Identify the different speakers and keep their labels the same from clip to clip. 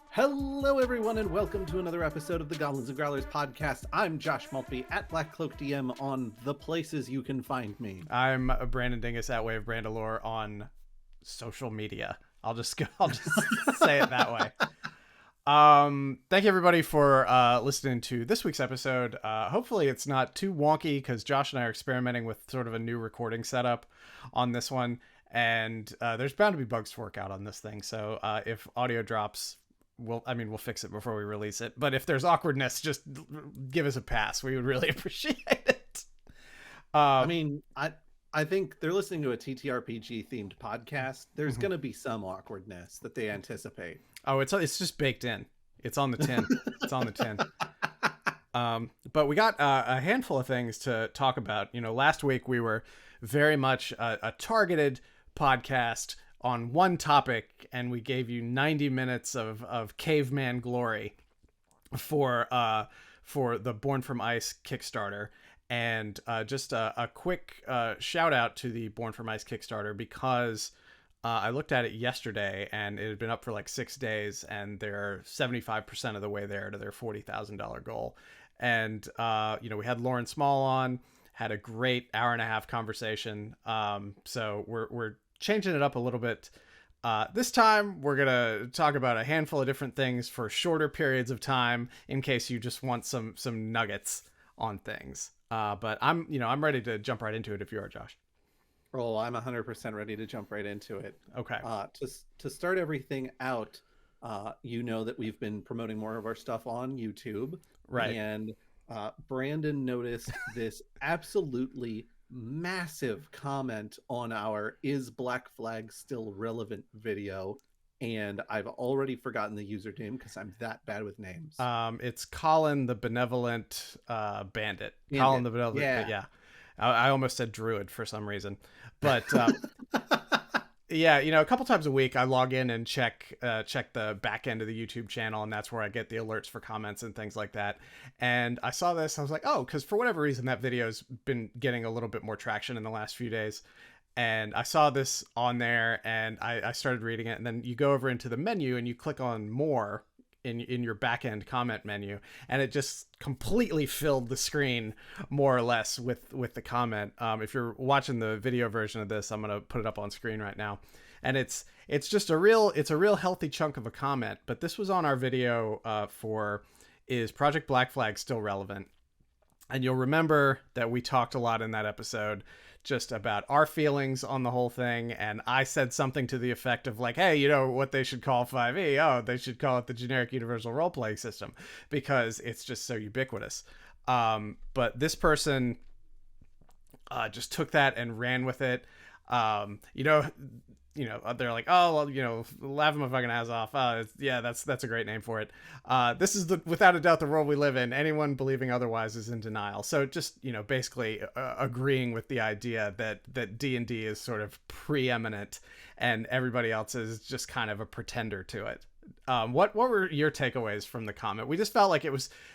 Speaker 1: Hello, everyone, and welcome to another episode of the Goblins and Growlers podcast. I'm Josh Maltby at Black Cloak DM on the places you can find me.
Speaker 2: I'm Brandon Dingus at Way of Brandalore on social media. I'll just say it that way. Thank you everybody for listening to this week's episode. Hopefully it's not too wonky because Josh and I are experimenting with sort of a new recording setup on this one, and there's bound to be bugs to work out on this thing. So if audio drops, we'll fix it before we release it. But if there's awkwardness, just give us a pass. We would really appreciate it.
Speaker 1: I think they're listening to a TTRPG themed podcast. There's going to be some awkwardness that they anticipate.
Speaker 2: Oh, it's just baked in. It's on the tin. It's on the tin. But we got a handful of things to talk about. You know, last week we were very much a targeted podcast on one topic, and we gave you 90 minutes of caveman glory for the Born from Ice Kickstarter. And just a quick shout out to the Born from Ice Kickstarter, because I looked at it yesterday and it had been up for like 6 days, and they're 75% of the way there to their $40,000 goal. And we had Lauren Small on, had a great hour-and-a-half conversation. So we're changing it up a little bit. This time we're gonna talk about a handful of different things for shorter periods of time, in case you just want some nuggets on things. But I'm ready to jump right into it if you are, Josh.
Speaker 1: Oh, I'm 100% ready to jump right into it.
Speaker 2: Okay.
Speaker 1: To start everything out, that we've been promoting more of our stuff on YouTube.
Speaker 2: Right.
Speaker 1: And Brandon noticed this absolutely massive comment on our "Is Black Flag Still Relevant" video. And I've already forgotten the username because I'm that bad with names.
Speaker 2: It's Colin the Benevolent Bandit. Colin the Benevolent. Yeah. I almost said Druid for some reason, but yeah, a couple times a week I log in and check the back end of the YouTube channel, and that's where I get the alerts for comments and things like that. And I saw this, I was like, oh, because for whatever reason that video's been getting a little bit more traction in the last few days. And I saw this on there, and I started reading it, and then you go over into the menu and you click on more in your back end comment menu, and it just completely filled the screen more or less with the comment. If you're watching the video version of this, I'm gonna put it up on screen right now, and it's just a real healthy chunk of a comment. But this was on our video for "Is Project Black Flag Still Relevant?" And you'll remember that we talked a lot in that episode just about our feelings on the whole thing, and I said something to the effect of like, hey, what they should call 5e? Oh, they should call it the generic universal role-playing system, because it's just so ubiquitous. But this person just took that and ran with it. They're like, oh, well, laugh my fucking ass off. That's a great name for it. This is without a doubt the world we live in. Anyone believing otherwise is in denial. So just, basically agreeing with the idea that D&D is sort of preeminent and everybody else is just kind of a pretender to it. What were your takeaways from the comment? We just felt like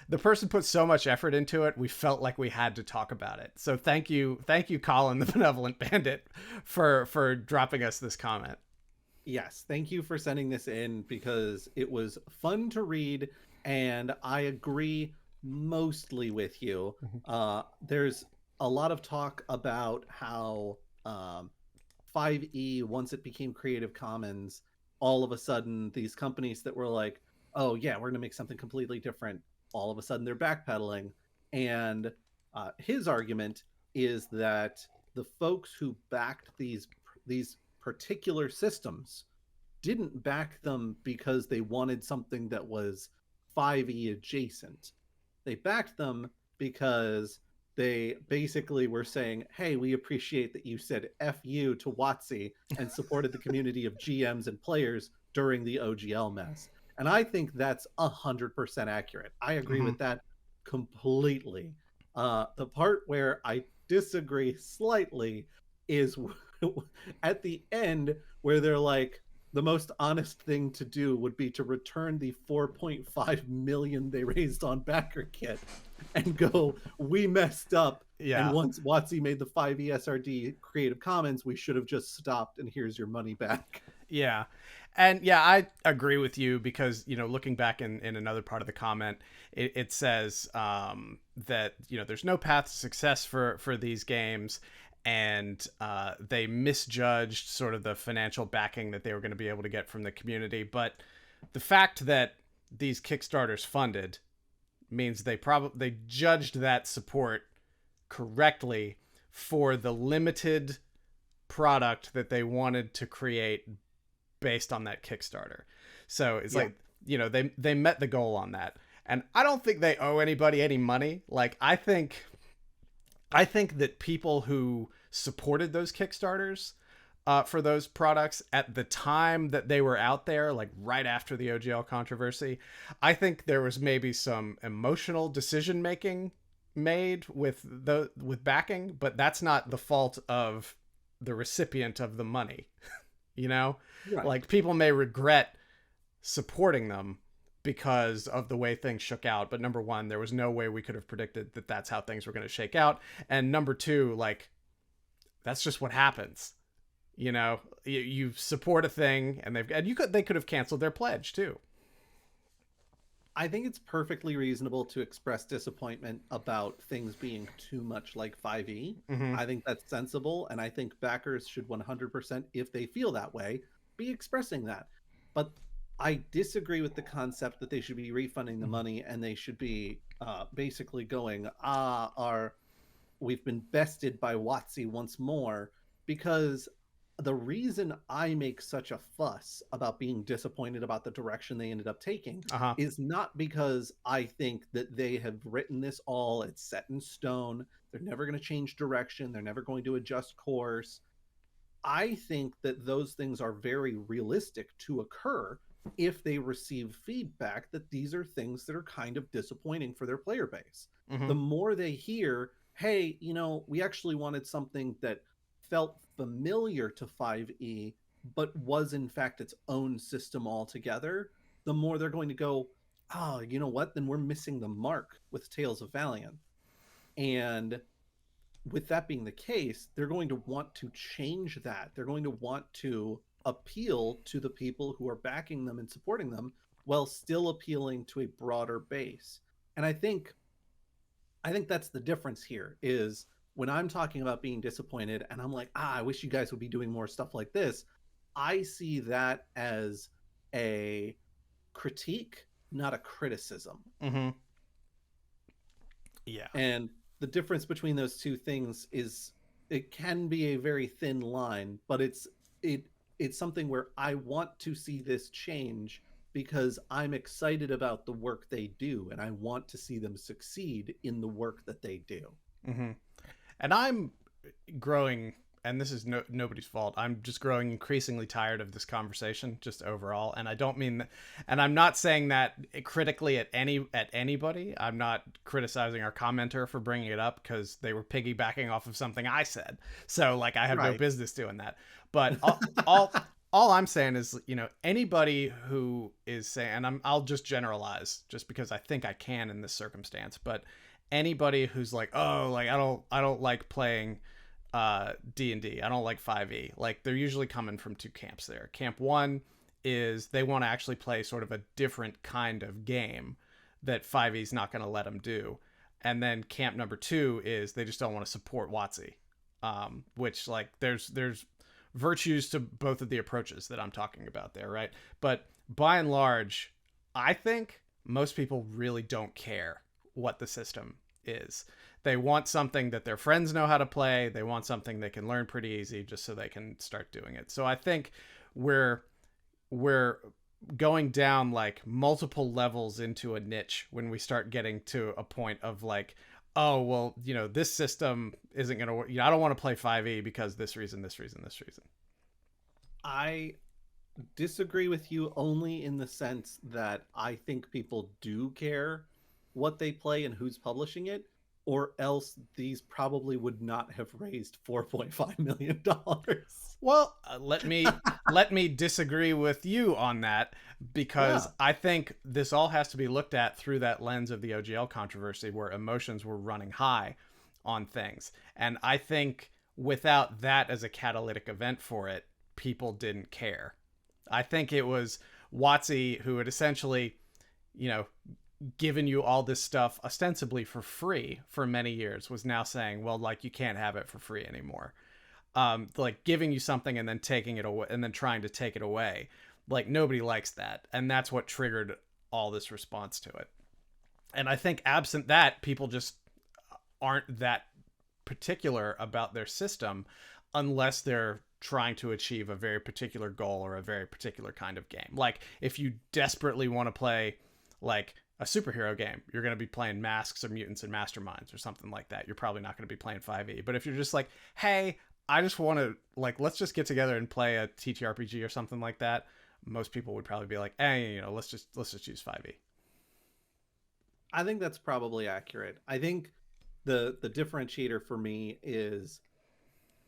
Speaker 2: the person put so much effort into it. We felt like we had to talk about it. So thank you, Colin, the Benevolent Bandit, for dropping us this comment.
Speaker 1: Yes, thank you for sending this in, because it was fun to read, and I agree mostly with you. There's a lot of talk about how 5e, once it became Creative Commons, all of a sudden these companies that were like, oh yeah, we're gonna make something completely different, all of a sudden they're backpedaling. And his argument is that the folks who backed these particular systems didn't back them because they wanted something that was 5e adjacent. They backed them because they basically were saying, hey, we appreciate that you said F you to WotC and supported the community of GMs and players during the OGL mess. And I think that's 100% accurate. I agree with that completely. The part where I disagree slightly is at the end, where they're like, the most honest thing to do would be to return the 4.5 million they raised on BackerKit and go, we messed up And once WotC made the 5e SRD Creative Commons, we should have just stopped and here's your money back.
Speaker 2: Yeah. And yeah, I agree with you because, looking back in another part of the comment, it says that, there's no path to success for these games. And they misjudged sort of the financial backing that they were going to be able to get from the community. But the fact that these Kickstarters funded means they judged that support correctly for the limited product that they wanted to create based on that Kickstarter. So it's like, they met the goal on that. And I don't think they owe anybody any money. Like, I think that people who supported those Kickstarters for those products at the time that they were out there, like right after the OGL controversy, I think there was maybe some emotional decision making made with backing, but that's not the fault of the recipient of the money. Right. Like, people may regret supporting them because of the way things shook out, but number one, there was no way we could have predicted that that's how things were going to shake out, and number two, like, that's just what happens. You support a thing, and they could have canceled their pledge too.
Speaker 1: I think it's perfectly reasonable to express disappointment about things being too much like 5e. Mm-hmm. I think that's sensible, and I think backers should 100%, if they feel that way, be expressing that. But I disagree with the concept that they should be refunding the money and they should be basically going, we've been bested by WotC once more, because the reason I make such a fuss about being disappointed about the direction they ended up taking is not because I think that they have written this all, it's set in stone, they're never going to change direction, they're never going to adjust course. I think that those things are very realistic to occur if they receive feedback that these are things that are kind of disappointing for their player base. Mm-hmm. The more they hear, hey, we actually wanted something that felt familiar to 5e, but was in fact its own system altogether, the more they're going to go, you know what? Then we're missing the mark with Tales of Valiant. And with that being the case, they're going to want to change that. They're going to want to appeal to the people who are backing them and supporting them while still appealing to a broader base. And I think that's the difference here, is when I'm talking about being disappointed and I'm like, I wish you guys would be doing more stuff like this, I see that as a critique, not a criticism.
Speaker 2: Mm-hmm. Yeah.
Speaker 1: And the difference between those two things is it can be a very thin line, but it's something where I want to see this change because I'm excited about the work they do and I want to see them succeed in the work that they do.
Speaker 2: Mm-hmm. And I'm growing, and this is nobody's fault, I'm just growing increasingly tired of this conversation just overall. And I don't mean that, and I'm not saying that critically at anybody. I'm not criticizing our commenter for bringing it up because they were piggybacking off of something I said. So like, I have no business doing that. But all I'm saying is, anybody who is saying, and I'll just generalize just because I think I can in this circumstance, but anybody who's like, oh, like I don't like playing D&D, I don't like 5e, like they're usually coming from two camps there. Camp one is they want to actually play sort of a different kind of game that 5e is not going to let them do, and then camp number two is they just don't want to support WotC, which like there's virtues to both of the approaches that I'm talking about there, right? But by and large, I think most people really don't care what the system is. They want something that their friends know how to play. They want something they can learn pretty easy just so they can start doing it. So I think we're going down like multiple levels into a niche when we start getting to a point of like, oh, well, this system isn't going to work. I don't want to play 5e because this reason.
Speaker 1: I disagree with you only in the sense that I think people do care what they play and who's publishing it, or else these probably would not have raised $4.5 million.
Speaker 2: Well, let me disagree with you on that, because I think this all has to be looked at through that lens of the OGL controversy, where emotions were running high on things. And I think without that as a catalytic event for it, people didn't care. I think it was WotC who had essentially, you know, given you all this stuff ostensibly for free for many years, was now saying, well, like, you can't have it for free anymore. Like giving you something and then taking it away and then trying to take it away. Like, nobody likes that. And that's what triggered all this response to it. And I think absent that, people just aren't that particular about their system unless they're trying to achieve a very particular goal or a very particular kind of game. Like, if you desperately want to play like a superhero game, you're going to be playing Masks or Mutants and Masterminds or something like that. You're probably not going to be playing 5e. But if you're just like, hey, I just want to, like, let's just get together and play a TTRPG or something like that, most people would probably be like, hey, you know, let's just use 5e.
Speaker 1: I think that's probably accurate. I think the differentiator for me is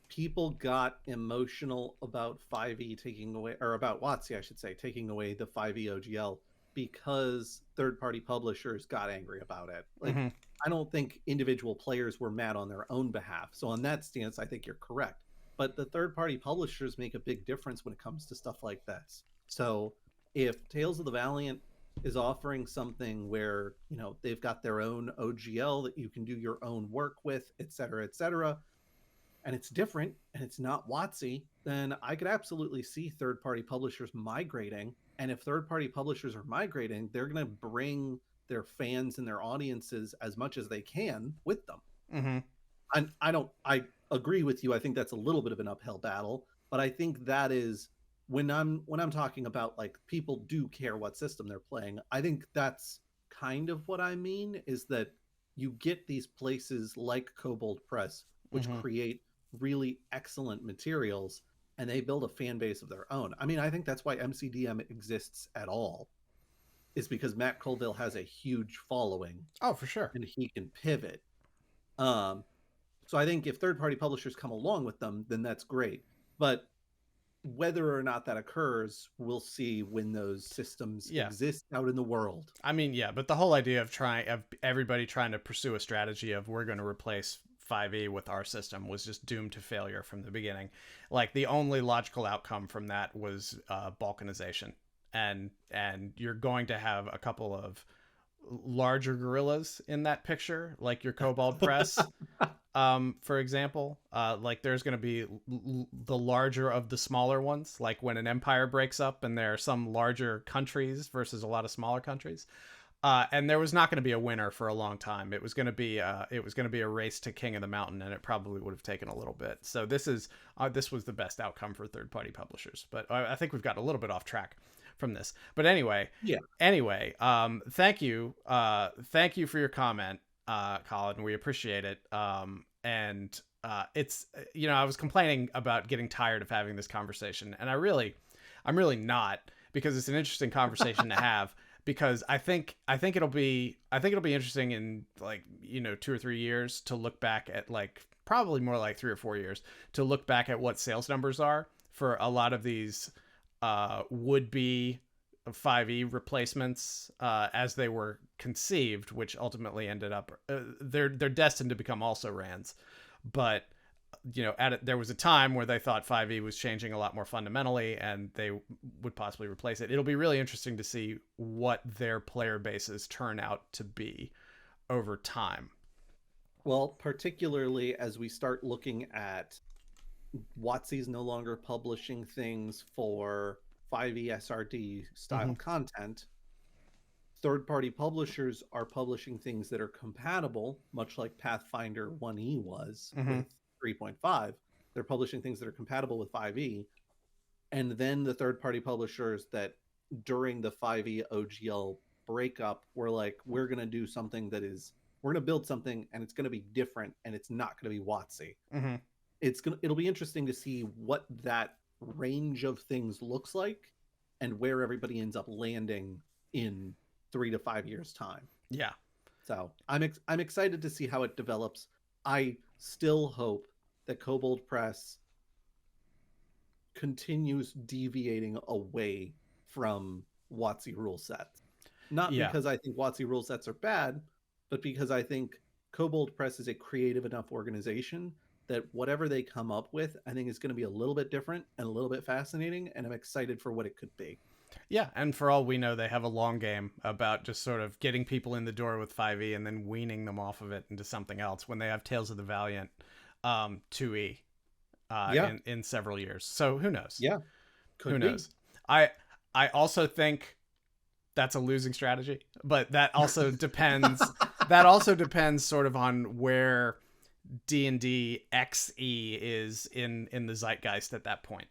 Speaker 1: people got emotional about 5e taking away, or about WotC, I should say, taking away the 5e OGL because third-party publishers got angry about it. Like, I don't think individual players were mad on their own behalf. So on that stance, I think you're correct. But the third-party publishers make a big difference when it comes to stuff like this. So if Tales of the Valiant is offering something where, you know, they've got their own OGL that you can do your own work with, et cetera, and it's different and it's not WotC, then I could absolutely see third-party publishers migrating. And if third-party publishers are migrating, they're going to bring their fans and their audiences as much as they can with them. I agree with you. I think that's a little bit of an uphill battle, but I think that is when I'm talking about, like, people do care what system they're playing. I think that's kind of what I mean, is that you get these places like Kobold Press, which create really excellent materials, and they build a fan base of their own. I mean, I think that's why MCDM exists at all, is because Matt Colville has a huge following.
Speaker 2: Oh, for sure.
Speaker 1: And he can pivot. So I think if third-party publishers come along with them, then that's great. But whether or not that occurs, we'll see when those systems exist out in the world.
Speaker 2: I mean, yeah, but the whole idea of everybody trying to pursue a strategy of we're going to replace 5e with our system was just doomed to failure from the beginning. Like, the only logical outcome from that was balkanization, and you're going to have a couple of larger gorillas in that picture, like your Kobold Press. For example, like, there's going to be the larger of the smaller ones, like when an empire breaks up and there are some larger countries versus a lot of smaller countries. And there was not going to be a winner for a long time. It was going to be a race to King of the Mountain, and it probably would have taken a little bit. So this was the best outcome for third-party publishers. But I think we've got a little bit off track from this. But anyway, thank you for your comment, Colin. We appreciate it. It's, you know, I was complaining about getting tired of having this conversation, and I'm really not, because it's an interesting conversation to have. Because I think it'll be interesting in, like, you know, 2 or 3 years to look back at, like, probably more like 3 or 4 years to look back at what sales numbers are for a lot of these would-be 5e replacements as they were conceived, which ultimately ended up they're destined to become also RANs. But, you know, there was a time where they thought 5e was changing a lot more fundamentally and they would possibly replace it. It'll be really interesting to see what their player bases turn out to be over time.
Speaker 1: Well, particularly as we start looking at WotC's no longer publishing things for 5e SRD style content. Third-party publishers are publishing things that are compatible, much like Pathfinder 1e was with 3.5. They're publishing things that are compatible with 5e. And then the third-party publishers that during the 5e OGL breakup were like, we're going to do something that is, we're going to build something and it's going to be different and it's not going to be WotC. It'll be interesting to see what that range of things looks like and where everybody ends up landing in 3 to 5 years time.
Speaker 2: Yeah.
Speaker 1: So I'm excited to see how it develops. I still hope that Kobold Press continues deviating away from WotC rule sets. Not because I think WotC rule sets are bad, but because I think Kobold Press is a creative enough organization that whatever they come up with, I think is going to be a little bit different and a little bit fascinating, and I'm excited for what it could be.
Speaker 2: Yeah, and for all we know, they have a long game about just sort of getting people in the door with 5e and then weaning them off of it into something else when they have Tales of the Valiant 2e in several years. So who knows?
Speaker 1: Yeah,
Speaker 2: who knows? I also think that's a losing strategy, but that also depends. That also depends sort of on where D&D XE is in the zeitgeist at that point.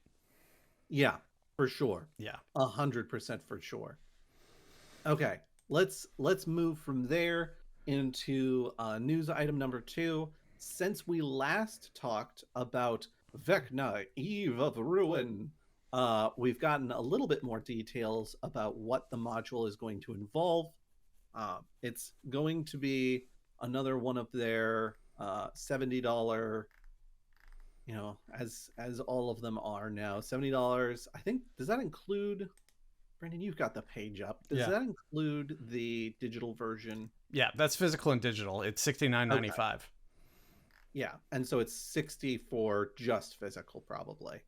Speaker 1: Yeah, for sure.
Speaker 2: Yeah,
Speaker 1: 100% for sure. Okay, let's move from there into news item number 2. Since we last talked about Vecna, Eve of Ruin, we've gotten a little bit more details about what the module is going to involve. It's going to be another one of their $70, you know, as all of them are now, $70. I think, does that include, Brandon, you've got the page up, does that include the digital version?
Speaker 2: Yeah, that's physical and digital. It's $69.95. Okay.
Speaker 1: Yeah, and so it's $60 for just physical, probably.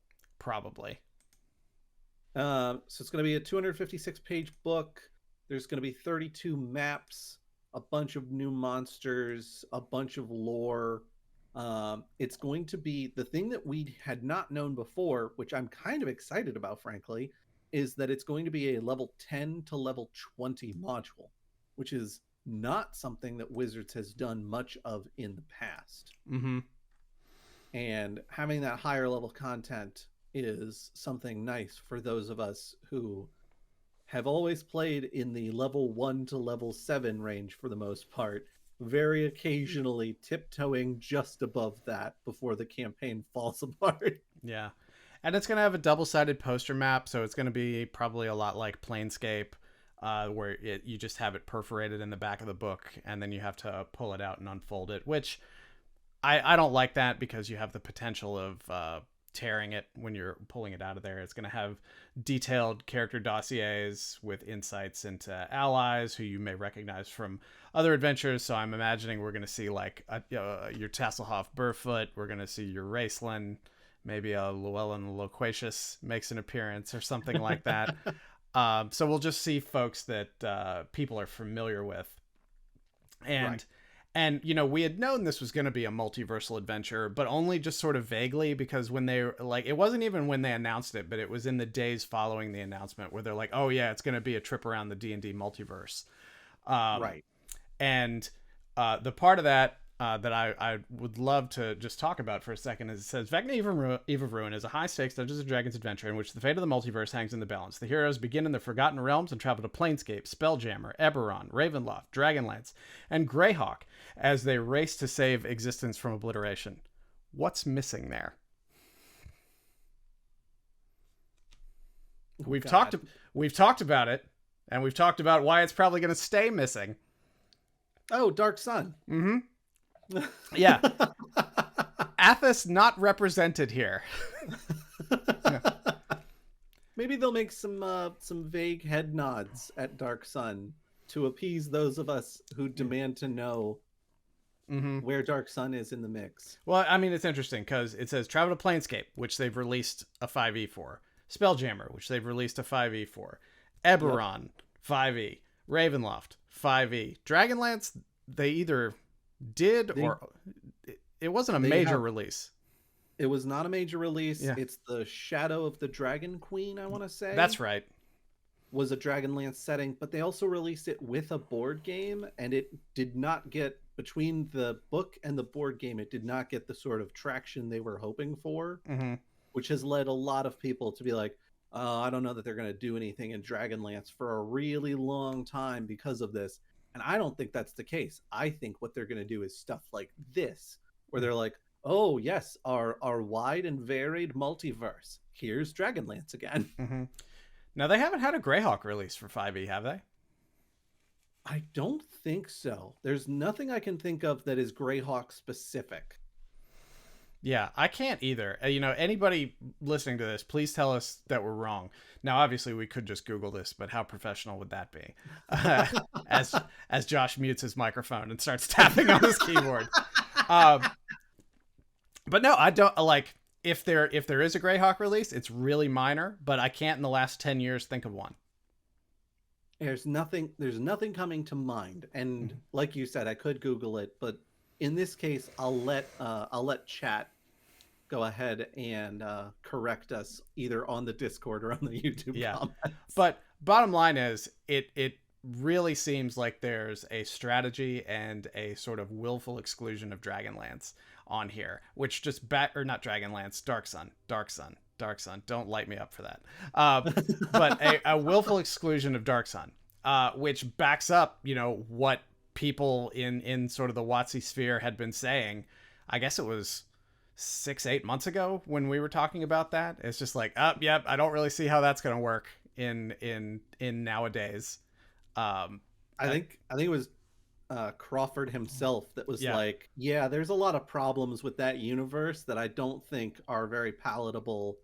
Speaker 1: So it's going to be a 256-page book. There's going to be 32 maps, a bunch of new monsters, a bunch of lore. It's going to be the thing that we had not known before, which I'm kind of excited about, frankly, is that it's going to be a level 10 to level 20 module, which is not something that Wizards has done much of in the past.
Speaker 2: Mm-hmm.
Speaker 1: And having that higher level content is something nice for those of us who have always played in the level 1 to level 7 range for the most part, very occasionally tiptoeing just above that before the campaign falls apart.
Speaker 2: Yeah. And it's going to have a double-sided poster map, so it's going to be probably a lot like Planescape, where you just have it perforated in the back of the book, and then you have to pull it out and unfold it, which I don't like that because you have the potential of tearing it when you're pulling it out of there. It's going to have detailed character dossiers with insights into allies who you may recognize from other adventures. So I'm imagining we're going to see like your Tasselhoff Burrfoot. We're going to see your Raceland. Maybe a Llewellyn Loquacious makes an appearance or something like that. So we'll just see folks that people are familiar with. And, you know, we had known this was going to be a multiversal adventure, but only just sort of vaguely, because when they like, it wasn't even when they announced it, but it was in the days following the announcement where they're like, oh yeah, it's going to be a trip around the D&D multiverse.
Speaker 1: Right.
Speaker 2: And the part of that that I would love to just talk about for a second is it says, Vecna Eve of Ruin is a high-stakes Dungeons & Dragons adventure in which the fate of the multiverse hangs in the balance. The heroes begin in the Forgotten Realms and travel to Planescape, Spelljammer, Eberron, Ravenloft, Dragonlance, and Greyhawk as they race to save existence from obliteration. What's missing there? We've talked about it, and we've talked about why it's probably going to stay missing.
Speaker 1: Oh, Dark Sun.
Speaker 2: Mm-hmm. Yeah. Athas not represented here.
Speaker 1: Yeah. Maybe they'll make some vague head nods at Dark Sun to appease those of us who demand to know where Dark Sun is in the mix.
Speaker 2: Well, I mean, it's interesting because it says travel to Planescape, which they've released a 5e for. Spelljammer, which they've released a 5e for. Eberron, 5e. Ravenloft, 5e. Dragonlance, they either did or it wasn't a major release.
Speaker 1: It was not a major release. Yeah. It's the Shadow of the Dragon Queen, I want to say.
Speaker 2: That's right.
Speaker 1: Was a Dragonlance setting, but they also released it with a board game, and it did not get, between the book and the board game, it did not get the sort of traction they were hoping for, which has led a lot of people to be like, I don't know that they're going to do anything in Dragonlance for a really long time because of this. And I don't think that's the case. I think what they're going to do is stuff like this, where they're like, oh, yes, our wide and varied multiverse. Here's Dragonlance again.
Speaker 2: Mm-hmm. Now, they haven't had a Greyhawk release for 5e, have they?
Speaker 1: I don't think so. There's nothing I can think of that is Greyhawk specific.
Speaker 2: Yeah, I can't either. Anybody listening to this, please tell us that we're wrong. Now, obviously, we could just Google this, but how professional would that be? Uh, as Josh mutes his microphone and starts tapping on his keyboard. Um, but no, I don't like if there is a Greyhawk release, it's really minor, but I can't in the last 10 years think of one.
Speaker 1: There's nothing coming to mind. And like you said, I could Google it, but in this case, I'll let chat go ahead and correct us either on the Discord or on the YouTube comments.
Speaker 2: But bottom line is it really seems like there's a strategy and a sort of willful exclusion of Dragonlance on here, which just not Dragonlance, Dark Sun. Don't light me up for that. But a willful exclusion of Dark Sun, which backs up, what people in sort of the WotC sphere had been saying. I guess it was 6-8 months ago when we were talking about that. It's just like, yep, I don't really see how that's going to work in nowadays.
Speaker 1: I think it was Crawford himself that was like, yeah, there's a lot of problems with that universe that I don't think are very palatable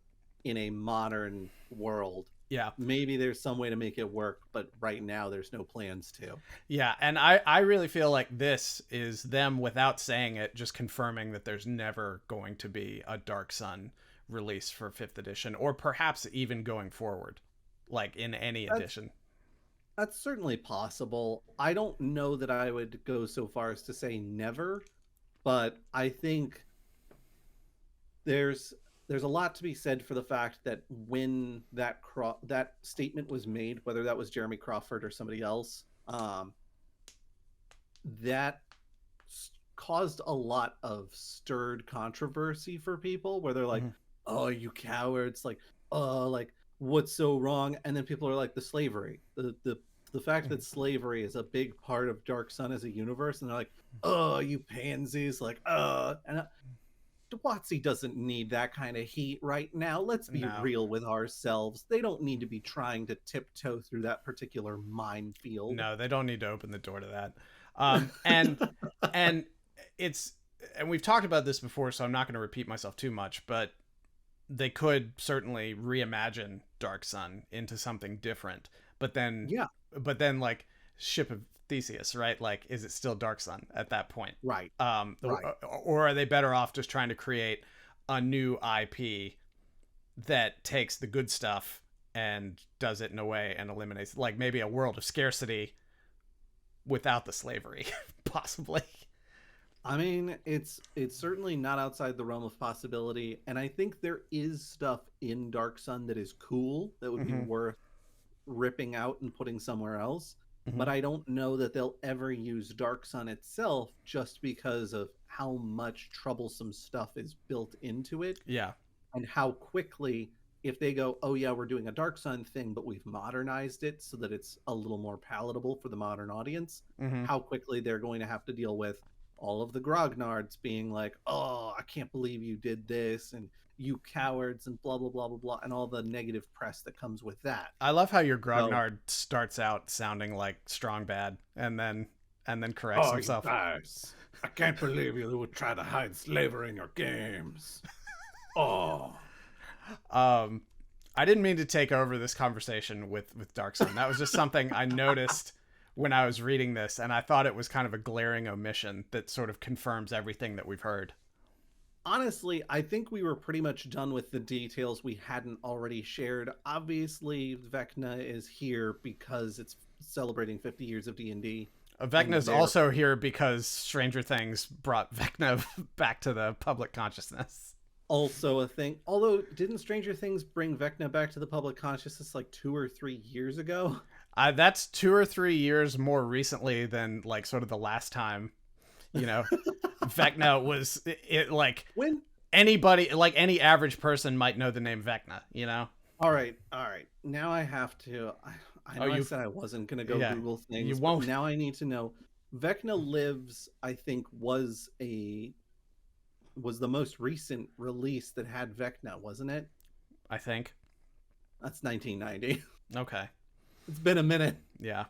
Speaker 1: in a modern world.
Speaker 2: Yeah,
Speaker 1: maybe there's some way to make it work, but right now there's no plans to.
Speaker 2: Yeah, and I really feel like this is them, without saying it, just confirming that there's never going to be a Dark Sun release for 5th edition, or perhaps even going forward, like in any edition.
Speaker 1: That's certainly possible. I don't know that I would go so far as to say never, but I think there's a lot to be said for the fact that when that statement was made, whether that was Jeremy Crawford or somebody else, that caused a lot of stirred controversy for people, where they're like, oh, you cowards, like, oh, like, what's so wrong? And then people are like, the slavery, the fact that slavery is a big part of Dark Sun as a universe, and they're like, oh, you pansies, like, and WotC doesn't need that kind of heat right now. Let's be real with ourselves. They don't need to be trying to tiptoe through that particular minefield.
Speaker 2: No, they don't need to open the door to that. And we've talked about this before, so I'm not going to repeat myself too much, but they could certainly reimagine Dark Sun into something different. But then like Ship of Theseus, right? Like, is it still Dark Sun at that point?
Speaker 1: Right.
Speaker 2: Or are they better off just trying to create a new IP that takes the good stuff and does it in a way and eliminates, like, maybe a World of Scarcity without the slavery, possibly?
Speaker 1: I mean, it's certainly not outside the realm of possibility, and I think there is stuff in Dark Sun that is cool that would be worth ripping out and putting somewhere else. But I don't know that they'll ever use Dark Sun itself, just because of how much troublesome stuff is built into it.
Speaker 2: Yeah.
Speaker 1: And how quickly, if they go, oh yeah, we're doing a Dark Sun thing, but we've modernized it so that it's a little more palatable for the modern audience, how quickly they're going to have to deal with all of the grognards being like, oh, I can't believe you did this, and you cowards, and blah blah blah blah blah, and all the negative press that comes with that.
Speaker 2: I love how your grognard starts out sounding like Strong Bad and then corrects himself.
Speaker 1: Guys, I can't believe you would try to hide slavery in your games. I
Speaker 2: didn't mean to take over this conversation with Dark Sun. That was just something I noticed when I was reading this, and I thought it was kind of a glaring omission that sort of confirms everything that we've heard.
Speaker 1: Honestly, I think we were pretty much done with the details we hadn't already shared. Obviously, Vecna is here because it's celebrating 50 years of D&D.
Speaker 2: Vecna is also here because Stranger Things brought Vecna back to the public consciousness.
Speaker 1: Also a thing. Although, didn't Stranger Things bring Vecna back to the public consciousness like 2 or 3 years ago?
Speaker 2: That's 2 or 3 years more recently than, like, sort of the last time. Vecna was like, when anybody, like any average person, might know the name Vecna.
Speaker 1: All right. Now I have to. I know I said I wasn't gonna go Google things. You won't. Now I need to know. Vecna Lives, I think, was the most recent release that had Vecna, wasn't it?
Speaker 2: I think
Speaker 1: that's 1990.
Speaker 2: Okay,
Speaker 1: it's been a minute.
Speaker 2: Yeah.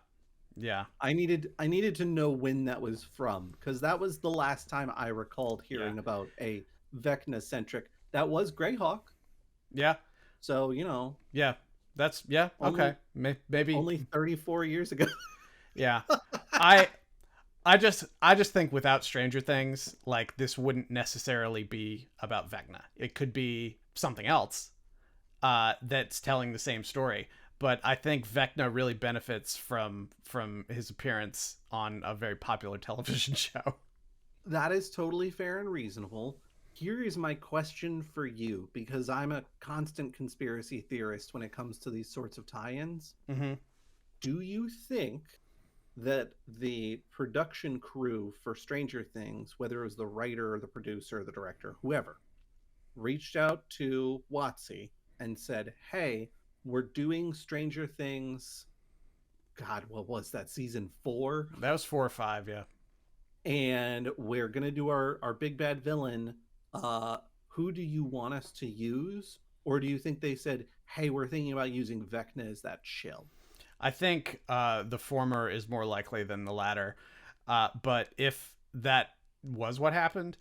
Speaker 1: I needed to know when that was from, because that was the last time I recalled hearing about a Vecna centric. That was Greyhawk.
Speaker 2: Yeah.
Speaker 1: So,
Speaker 2: Yeah. That's yeah. Okay. Maybe
Speaker 1: only 34 years ago.
Speaker 2: Yeah. I I just think without Stranger Things, like this wouldn't necessarily be about Vecna. It could be something else that's telling the same story. But I think Vecna really benefits from his appearance on a very popular television show.
Speaker 1: That is totally fair and reasonable. Here is my question for you, because I'm a constant conspiracy theorist when it comes to these sorts of tie-ins.
Speaker 2: Mm-hmm.
Speaker 1: Do you think that the production crew for Stranger Things, whether it was the writer or the producer or the director, whoever, reached out to WotC and said, hey, we're doing Stranger Things. God, what was that, season 4?
Speaker 2: That was 4 or 5, yeah.
Speaker 1: And we're gonna do our big bad villain. Who do you want us to use? Or do you think they said, hey, we're thinking about using Vecna as that shill?
Speaker 2: I think the former is more likely than the latter. But if that was what happened,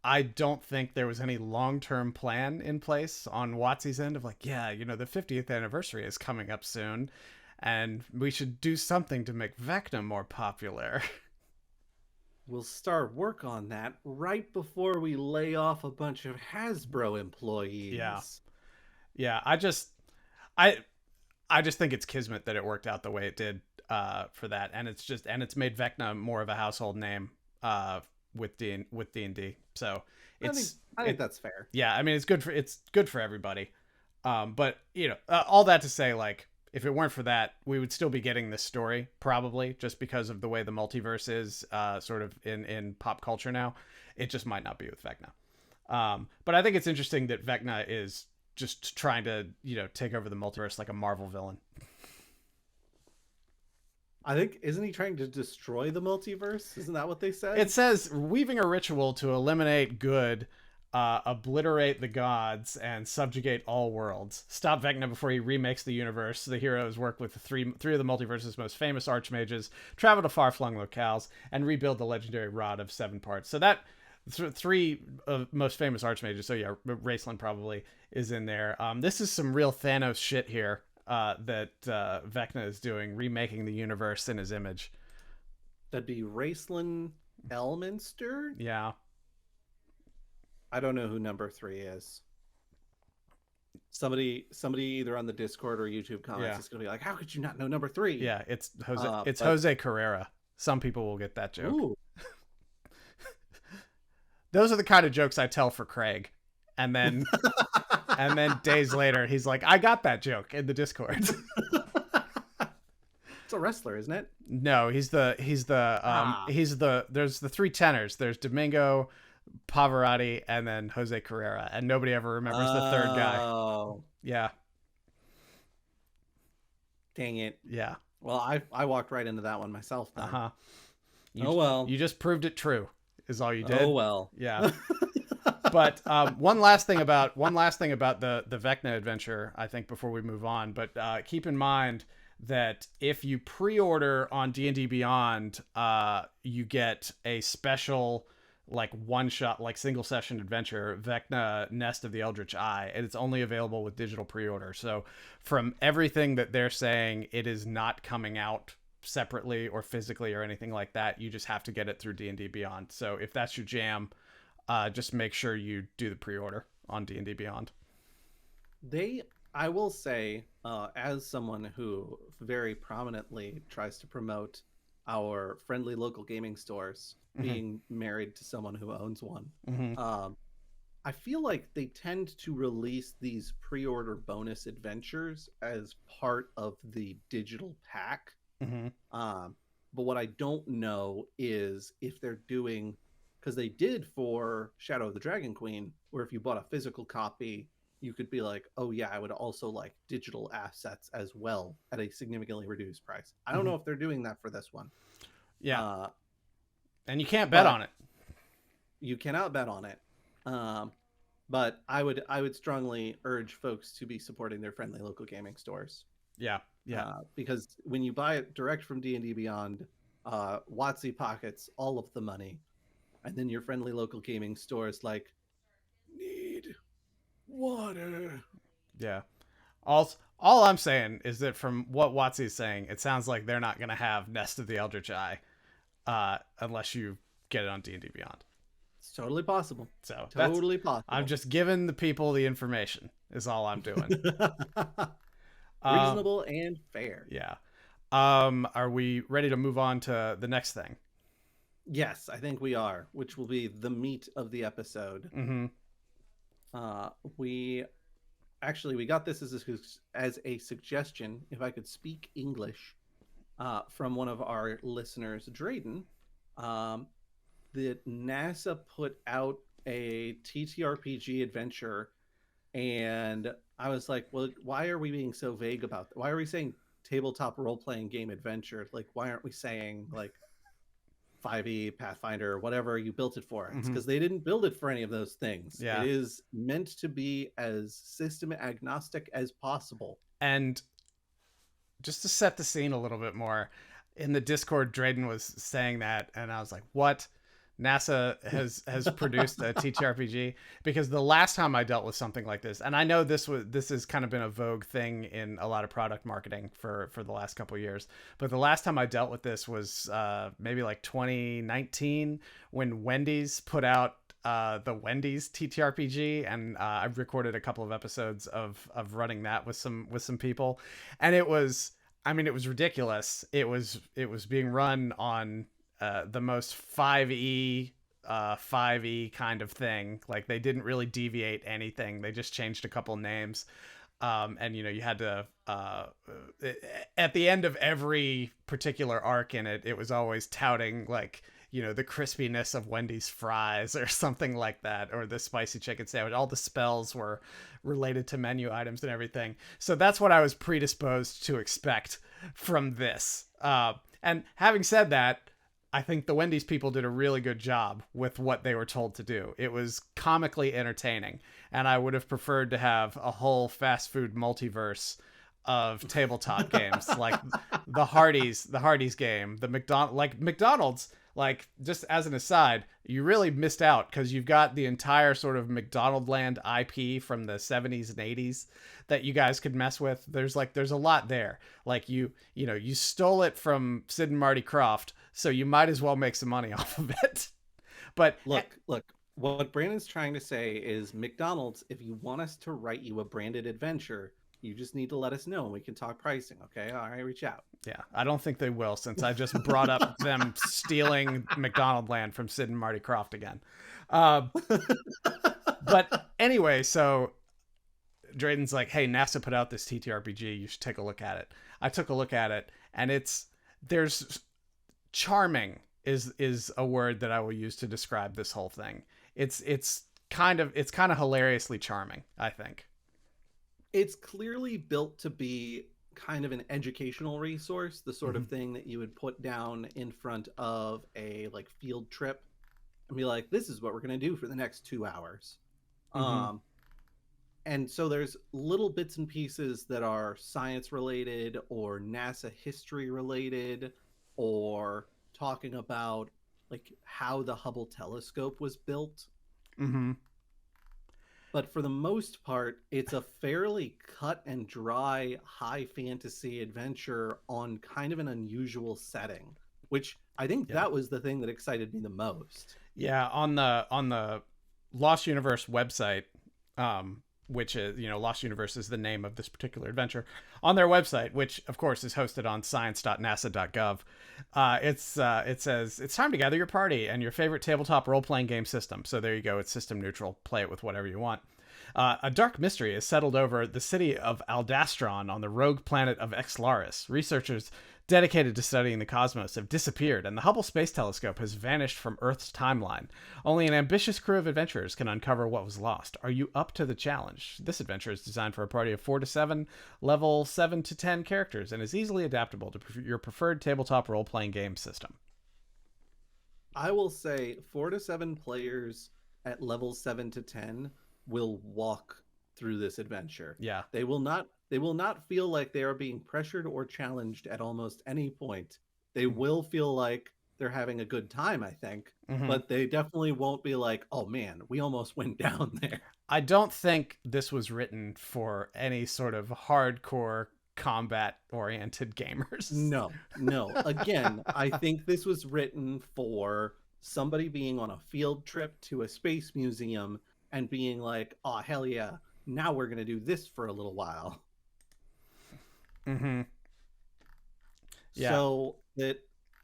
Speaker 2: I don't think there was any long-term plan in place on WotC's end of like, yeah, the 50th anniversary is coming up soon, and we should do something to make Vecna more popular.
Speaker 1: We'll start work on that right before we lay off a bunch of Hasbro employees.
Speaker 2: Yeah. I just think it's kismet that it worked out the way it did for that, and it's made Vecna more of a household name with D&D. So
Speaker 1: I think that's fair.
Speaker 2: Yeah, I mean it's good for everybody. But all that to say, like, if it weren't for that, we would still be getting this story probably, just because of the way the multiverse is sort of in pop culture now. It just might not be with Vecna. But I think it's interesting that Vecna is just trying to take over the multiverse like a Marvel villain.
Speaker 1: I think, isn't he trying to destroy the multiverse? Isn't that what they said?
Speaker 2: It says weaving a ritual to eliminate good, obliterate the gods, and subjugate all worlds. Stop Vecna before he remakes the universe. The heroes work with three of the multiverse's most famous archmages, travel to far-flung locales, and rebuild the legendary Rod of 7 parts. So that three of most famous archmages. So yeah, Raceland probably is in there. This is some real Thanos shit here that Vecna is doing, remaking the universe in his image.
Speaker 1: That'd be Raceland Elminster?
Speaker 2: Yeah.
Speaker 1: I don't know who number 3 is. Somebody either on the Discord or YouTube comments is going to be like, how could you not know number 3?
Speaker 2: Yeah, it's Jose Jose Carrera. Some people will get that joke.
Speaker 1: Ooh.
Speaker 2: Those are the kind of jokes I tell for Craig. And then days later he's like, I got that joke in the Discord.
Speaker 1: It's a wrestler, isn't it?
Speaker 2: No, there's the 3 tenors. There's Domingo, Pavarotti, and then Jose Carrera, and nobody ever remembers the third guy.
Speaker 1: Oh.
Speaker 2: Yeah.
Speaker 1: Dang it.
Speaker 2: Yeah.
Speaker 1: Well, I walked right into that one myself then.
Speaker 2: Uh-huh. You just proved it true is all you did.
Speaker 1: Oh well.
Speaker 2: Yeah. But one last thing about the Vecna adventure, I think, before we move on. But keep in mind that if you pre-order on D&D Beyond, you get a special, like, one-shot, like, single-session adventure, Vecna Nest of the Eldritch Eye, and it's only available with digital pre-order. So from everything that they're saying, it is not coming out separately or physically or anything like that. You just have to get it through D&D Beyond. So if that's your jam, just make sure you do the pre-order on D&D Beyond.
Speaker 1: I will say, as someone who very prominently tries to promote our friendly local gaming stores, being married to someone who owns one, I feel like they tend to release these pre-order bonus adventures as part of the digital pack. But what I don't know is if they're doing, because they did for Shadow of the Dragon Queen, where if you bought a physical copy, you could be like, oh yeah, I would also like digital assets as well at a significantly reduced price. I don't know if they're doing that for this one.
Speaker 2: Yeah. And you can't bet on it.
Speaker 1: You cannot bet on it. But I would strongly urge folks to be supporting their friendly local gaming stores.
Speaker 2: Yeah.
Speaker 1: Because when you buy it direct from D&D Beyond, WotC pockets all of the money, and then your friendly local gaming stores, like, Water.
Speaker 2: Yeah. All I'm saying is that from what Watsy's saying, it sounds like they're not going to have Nest of the Eldritch Eye unless you get it on D&D Beyond.
Speaker 1: It's totally possible.
Speaker 2: So
Speaker 1: totally possible.
Speaker 2: I'm just giving the people the information is all I'm doing.
Speaker 1: Reasonable and fair.
Speaker 2: Yeah. Are we ready to move on to the next thing?
Speaker 1: Yes, I think we are, which will be the meat of the episode.
Speaker 2: Mm-hmm.
Speaker 1: We got this as a suggestion, if I could speak English, from one of our listeners, Drayden, that NASA put out a TTRPG adventure, and I was like, well, why are we being so vague about that? Why are we saying tabletop role-playing game adventure? Like, why aren't we saying like 5e, Pathfinder, whatever you built it for? It's because they didn't build it for any of those things.
Speaker 2: Yeah.
Speaker 1: It is meant to be as system agnostic as possible.
Speaker 2: And just to set the scene a little bit more, in the Discord, Drayden was saying that, and I was like, what? NASA has produced a TTRPG? Because the last time I dealt with something like this, and I know this has kind of been a vogue thing in a lot of product marketing for the last couple of years, but the last time I dealt with this was maybe like 2019 when Wendy's put out the Wendy's TTRPG, and I've recorded a couple of episodes of running that with some people, and it was ridiculous. It was being run on the most 5e kind of thing. Like, they didn't really deviate anything. They just changed a couple names. And you had to at the end of every particular arc in it, it was always touting like, the crispiness of Wendy's fries or something like that, or the spicy chicken sandwich. All the spells were related to menu items and everything. So that's what I was predisposed to expect from this. And having said that, I think the Wendy's people did a really good job with what they were told to do. It was comically entertaining, and I would have preferred to have a whole fast food multiverse of tabletop games, like the Hardee's game, the McDonald's. Like, just as an aside, you really missed out because you've got the entire sort of McDonaldland IP from the 70s and 80s that you guys could mess with. There's a lot there. Like, you stole it from Sid and Marty Krofft, so you might as well make some money off of it. But
Speaker 1: look, what Brandon's trying to say is, McDonald's, if you want us to write you a branded adventure, you just need to let us know and we can talk pricing. Okay. All right. Reach out.
Speaker 2: Yeah. I don't think they will, since I just brought up them stealing McDonaldland from Sid and Marty Krofft again. But anyway, so Drayden's like, hey, NASA put out this TTRPG. You should take a look at it. I took a look at it, and there's charming is a word that I will use to describe this whole thing. It's kind of hilariously charming, I think.
Speaker 1: It's clearly built to be kind of an educational resource, the sort of thing that you would put down in front of a like field trip and be like, this is what we're going to do for the next 2 hours. And so there's little bits and pieces that are science related or NASA history related, or talking about like how the Hubble telescope was built. But for the most part, it's a fairly cut and dry high fantasy adventure on kind of an unusual setting, which I think that was the thing that excited me the most.
Speaker 2: Yeah, on the Lost Universe website, which is, Lost Universe is the name of this particular adventure. On their website, which of course is hosted on science.nasa.gov, it says, it's time to gather your party and your favorite tabletop role-playing game system. So there you go. It's system neutral. Play it with whatever you want. A dark mystery has settled over the city of Aldastron on the rogue planet of Exlaris. Researchers dedicated to studying the cosmos have disappeared, and the Hubble Space Telescope has vanished from Earth's timeline. Only an ambitious crew of adventurers can uncover what was lost. Are you up to the challenge? This adventure is designed for a party of 4 to 7, level 7 to 10 characters, and is easily adaptable to your preferred tabletop role-playing game system.
Speaker 1: I will say 4 to 7 players at level 7 to 10 will walk through this adventure.
Speaker 2: Yeah.
Speaker 1: They will not feel like they are being pressured or challenged at almost any point. They will feel like they're having a good time, I think.
Speaker 2: Mm-hmm.
Speaker 1: But they definitely won't be like, oh man, we almost went down there.
Speaker 2: I don't think this was written for any sort of hardcore combat-oriented gamers.
Speaker 1: No. Again, I think this was written for somebody being on a field trip to a space museum and being like, oh, hell yeah, now we're going to do this for a little while.
Speaker 2: Mm-hmm. Yeah.
Speaker 1: So that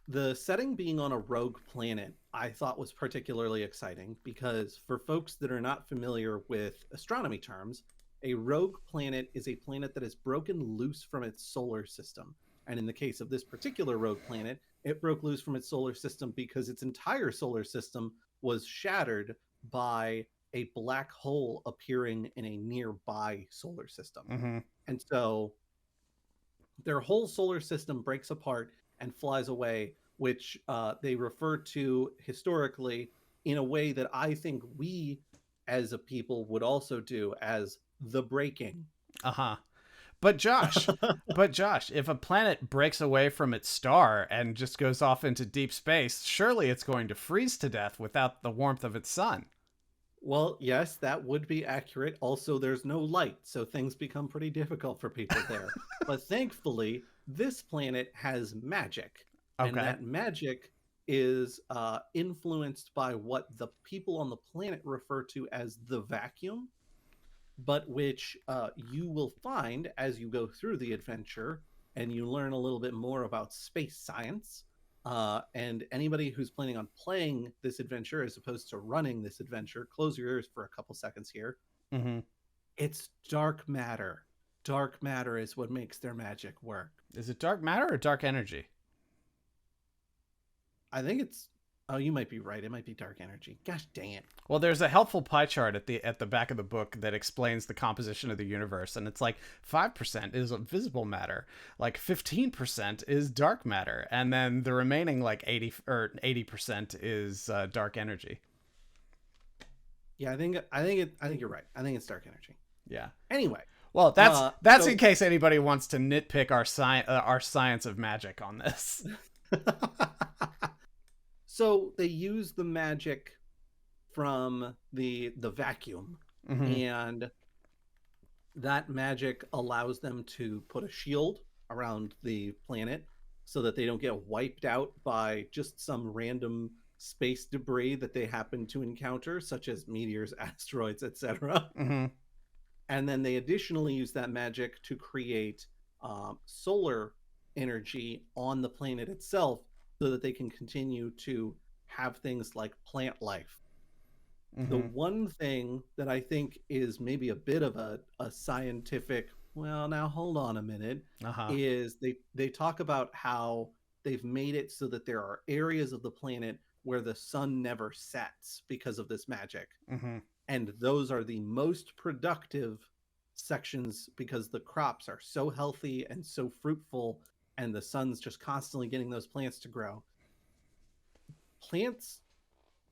Speaker 1: the setting being on a rogue planet, I thought was particularly exciting because for folks that are not familiar with astronomy terms, a rogue planet is a planet that is broken loose from its solar system. And in the case of this particular rogue planet, it broke loose from its solar system because its entire solar system was shattered by a black hole appearing in a nearby solar system.
Speaker 2: Mm-hmm.
Speaker 1: And so their whole solar system breaks apart and flies away, which they refer to historically in a way that I think we as a people would also do as the breaking.
Speaker 2: Uh-huh. But Josh, if a planet breaks away from its star and just goes off into deep space, surely it's going to freeze to death without the warmth of its sun.
Speaker 1: Well, yes, that would be accurate. Also, there's no light, so things become pretty difficult for people there. But thankfully, this planet has magic.
Speaker 2: Okay.
Speaker 1: And that magic is influenced by what the people on the planet refer to as the vacuum, but which you will find as you go through the adventure and you learn a little bit more about space science. And anybody who's planning on playing this adventure as opposed to running this adventure, close your ears for a couple seconds here.
Speaker 2: Mm-hmm.
Speaker 1: It's dark matter. Dark matter is what makes their magic work.
Speaker 2: Is it dark matter or dark energy?
Speaker 1: I think it's... Oh, you might be right. It might be dark energy. Gosh dang it.
Speaker 2: Well, there's a helpful pie chart at the back of the book that explains the composition of the universe, and it's like 5% is visible matter, like 15% is dark matter, and then the remaining like 80% is dark energy.
Speaker 1: Yeah, I think you're right. I think it's dark energy.
Speaker 2: Yeah.
Speaker 1: Anyway.
Speaker 2: Well, that's in case anybody wants to nitpick our science of magic on this.
Speaker 1: So they use the magic from the vacuum,
Speaker 2: mm-hmm.
Speaker 1: and that magic allows them to put a shield around the planet so that they don't get wiped out by just some random space debris that they happen to encounter, such as meteors, asteroids, etc.
Speaker 2: Mm-hmm.
Speaker 1: And then they additionally use that magic to create solar energy on the planet itself, so that they can continue to have things like plant life.
Speaker 2: Mm-hmm.
Speaker 1: The one thing that I think is maybe a bit of a scientific, well, now hold on a minute, is they talk about how they've made it so that there are areas of the planet where the sun never sets because of this magic.
Speaker 2: Mm-hmm.
Speaker 1: And those are the most productive sections because the crops are so healthy and so fruitful, and the sun's just constantly getting those plants to grow. Plants,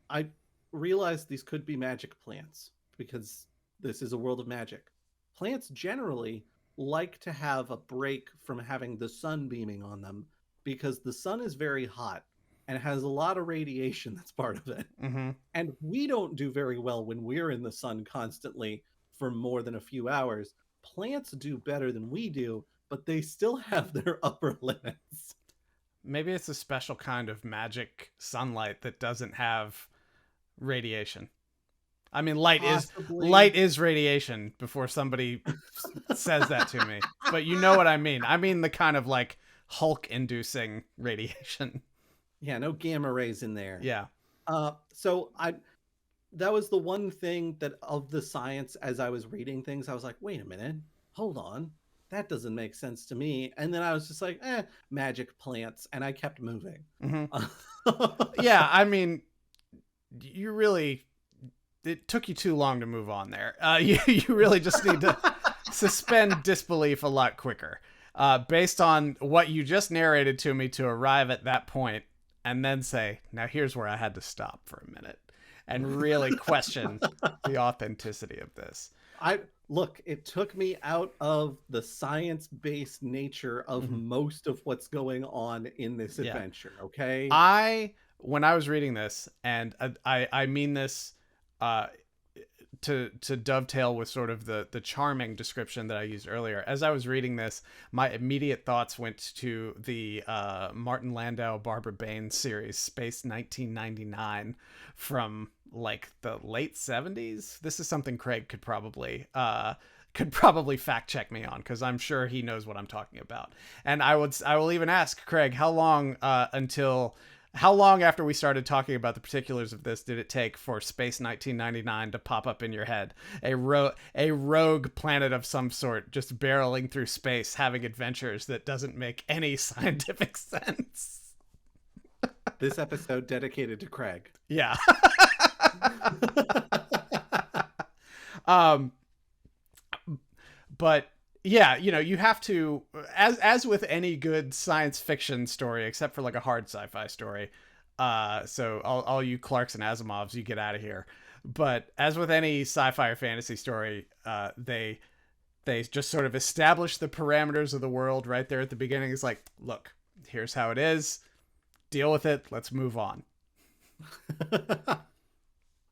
Speaker 1: I realize these could be magic plants because this is a world of magic. Plants generally like to have a break from having the sun beaming on them because the sun is very hot and has a lot of radiation that's part of it.
Speaker 2: Mm-hmm.
Speaker 1: And we don't do very well when we're in the sun constantly for more than a few hours. Plants do better than we do, but they still have their upper limits.
Speaker 2: Maybe it's a special kind of magic sunlight that doesn't have radiation. I mean, light is radiation, before somebody says that to me. But you know what I mean. I mean the kind of like Hulk-inducing radiation.
Speaker 1: Yeah, no gamma rays in there.
Speaker 2: Yeah.
Speaker 1: So that was the one thing that of the science, as I was reading things, I was like, wait a minute, hold on. That doesn't make sense to me. And then I was just like, magic plants. And I kept moving.
Speaker 2: Mm-hmm. Yeah, I mean, it took you too long to move on there. You really just need to suspend disbelief a lot quicker. Based on what you just narrated to me to arrive at that point, and then say, now here's where I had to stop for a minute and really question the authenticity of this.
Speaker 1: look, it took me out of the science-based nature of
Speaker 2: Mm-hmm.
Speaker 1: most of what's going on in this
Speaker 2: Yeah.
Speaker 1: adventure, okay?
Speaker 2: When I was reading this, and I mean this uh to dovetail with sort of the charming description that I used earlier. As I was reading this, my immediate thoughts went to the Martin Landau Barbara Baines series Space 1999 from like the late 70s. This is something Craig could probably fact check me on, because I'm sure he knows what I'm talking about. And I will even ask Craig, how long after we started talking about the particulars of this did it take for Space 1999 to pop up in your head? A rogue planet of some sort just barreling through space, having adventures that doesn't make any scientific sense.
Speaker 1: This episode dedicated to Craig.
Speaker 2: Yeah. um but yeah, you have to, as with any good science fiction story, except for like a hard sci-fi story. So all you Clarks and Asimovs, you get out of here. But as with any sci-fi or fantasy story, they just sort of establish the parameters of the world right there at the beginning. It's like, look, here's how it is. Deal with it. Let's move on.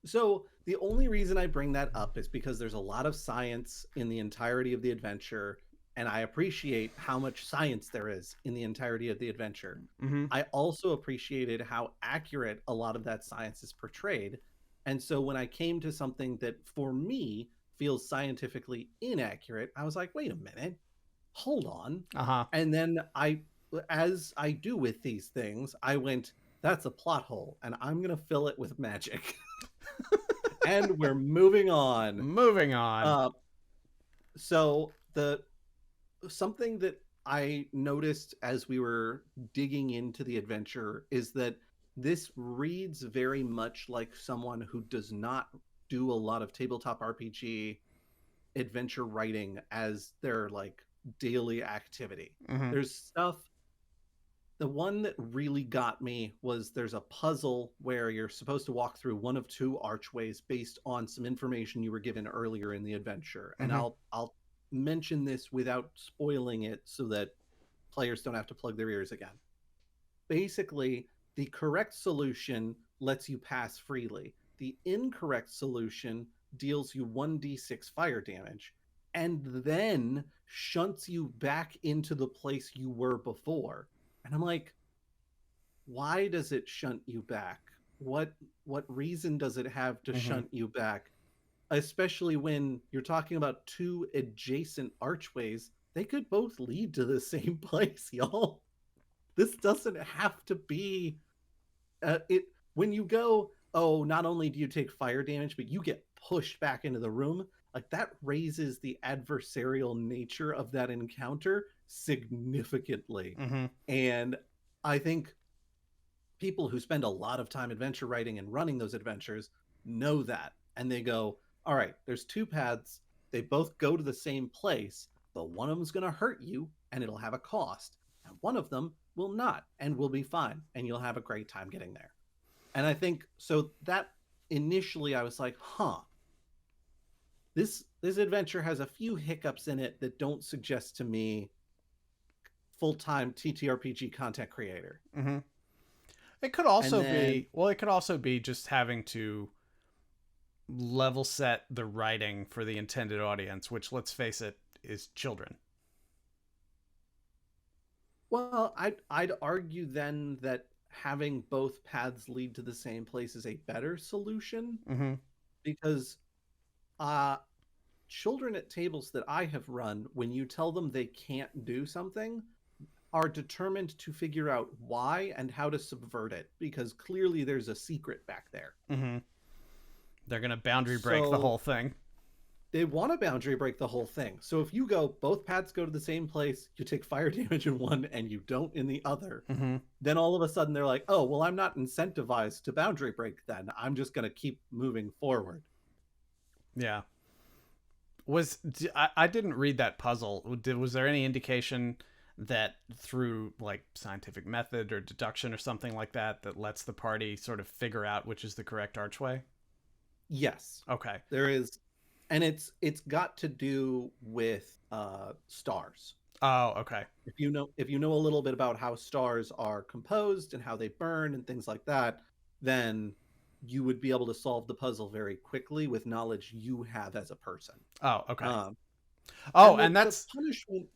Speaker 1: So the only reason I bring that up is because there's a lot of science in the entirety of the adventure, and I appreciate how much science there is in the entirety of the adventure.
Speaker 2: Mm-hmm.
Speaker 1: I also appreciated how accurate a lot of that science is portrayed. And so when I came to something that for me feels scientifically inaccurate, I was like, wait a minute, hold on.
Speaker 2: Uh-huh.
Speaker 1: And then as I do with these things, I went, that's a plot hole, and I'm going to fill it with magic. And we're moving on.
Speaker 2: Moving on.
Speaker 1: So something that I noticed as we were digging into the adventure is that this reads very much like someone who does not do a lot of tabletop RPG adventure writing as their like daily activity.
Speaker 2: Mm-hmm.
Speaker 1: There's stuff. The one that really got me was there's a puzzle where you're supposed to walk through one of two archways based on some information you were given earlier in the adventure. And
Speaker 2: Mm-hmm.
Speaker 1: I'll mention this without spoiling it so that players don't have to plug their ears again. Basically, the correct solution lets you pass freely. The incorrect solution deals you 1d6 fire damage and then shunts you back into the place you were before. And I'm like, why does it shunt you back? What reason does it have to shunt you back? Especially when you're talking about two adjacent archways, they could both lead to the same place, y'all. This doesn't have to be it when you go, oh, not only do you take fire damage, but you get pushed back into the room. Like that raises the adversarial nature of that encounter significantly.
Speaker 2: Mm-hmm.
Speaker 1: And I think people who spend a lot of time adventure writing and running those adventures know that. And they go, all right, there's two paths. They both go to the same place, but one of them's going to hurt you and it'll have a cost. And one of them will not and will be fine. And you'll have a great time getting there. And I think so that initially I was like, this adventure has a few hiccups in it that don't suggest to me full-time TTRPG content creator.
Speaker 2: Mm-hmm. It could also be just having to level set the writing for the intended audience, which, let's face it, is children.
Speaker 1: Well, I'd argue then that having both paths lead to the same place is a better solution.
Speaker 2: Mm-hmm.
Speaker 1: Because children at tables that I have run, when you tell them they can't do something, are determined to figure out why and how to subvert it, because clearly there's a secret back there.
Speaker 2: Mm-hmm. They're going to boundary break the whole thing.
Speaker 1: They want to boundary break the whole thing. So if you go, both paths go to the same place, you take fire damage in one and you don't in the other, then all of a sudden they're like, oh, well, I'm not incentivized to boundary break then. I'm just going to keep moving forward.
Speaker 2: Yeah. I didn't read that puzzle. Was there any indication that through like scientific method or deduction or something like that lets the party sort of figure out which is the correct archway?
Speaker 1: Yes.
Speaker 2: Okay.
Speaker 1: There is. and it's got to do with stars.
Speaker 2: Oh, okay.
Speaker 1: If you know a little bit about how stars are composed and how they burn and things like that, then you would be able to solve the puzzle very quickly with knowledge you have as a person.
Speaker 2: Oh, okay.
Speaker 1: And
Speaker 2: and
Speaker 1: the punishment.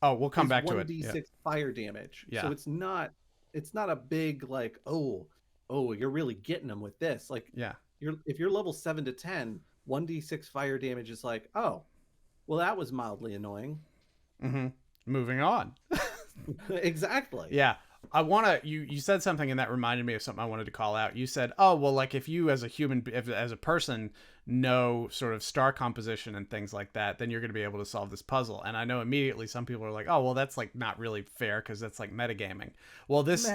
Speaker 2: Oh, we'll come back to it.
Speaker 1: 1d6 fire damage.
Speaker 2: Yeah.
Speaker 1: So it's not a big like, oh, you're really getting them with this. Like,
Speaker 2: yeah,
Speaker 1: if you're level 7 to 10, 1d6 fire damage is like, oh, well, that was mildly annoying.
Speaker 2: Mm-hmm. Moving on.
Speaker 1: Exactly.
Speaker 2: Yeah. I want to, you said something and that reminded me of something I wanted to call out. You said, oh, well, like if you as a human, as a person know sort of star composition and things like that, then you're going to be able to solve this puzzle. And I know immediately some people are like, oh, well, that's like not really fair because that's like metagaming. Well, this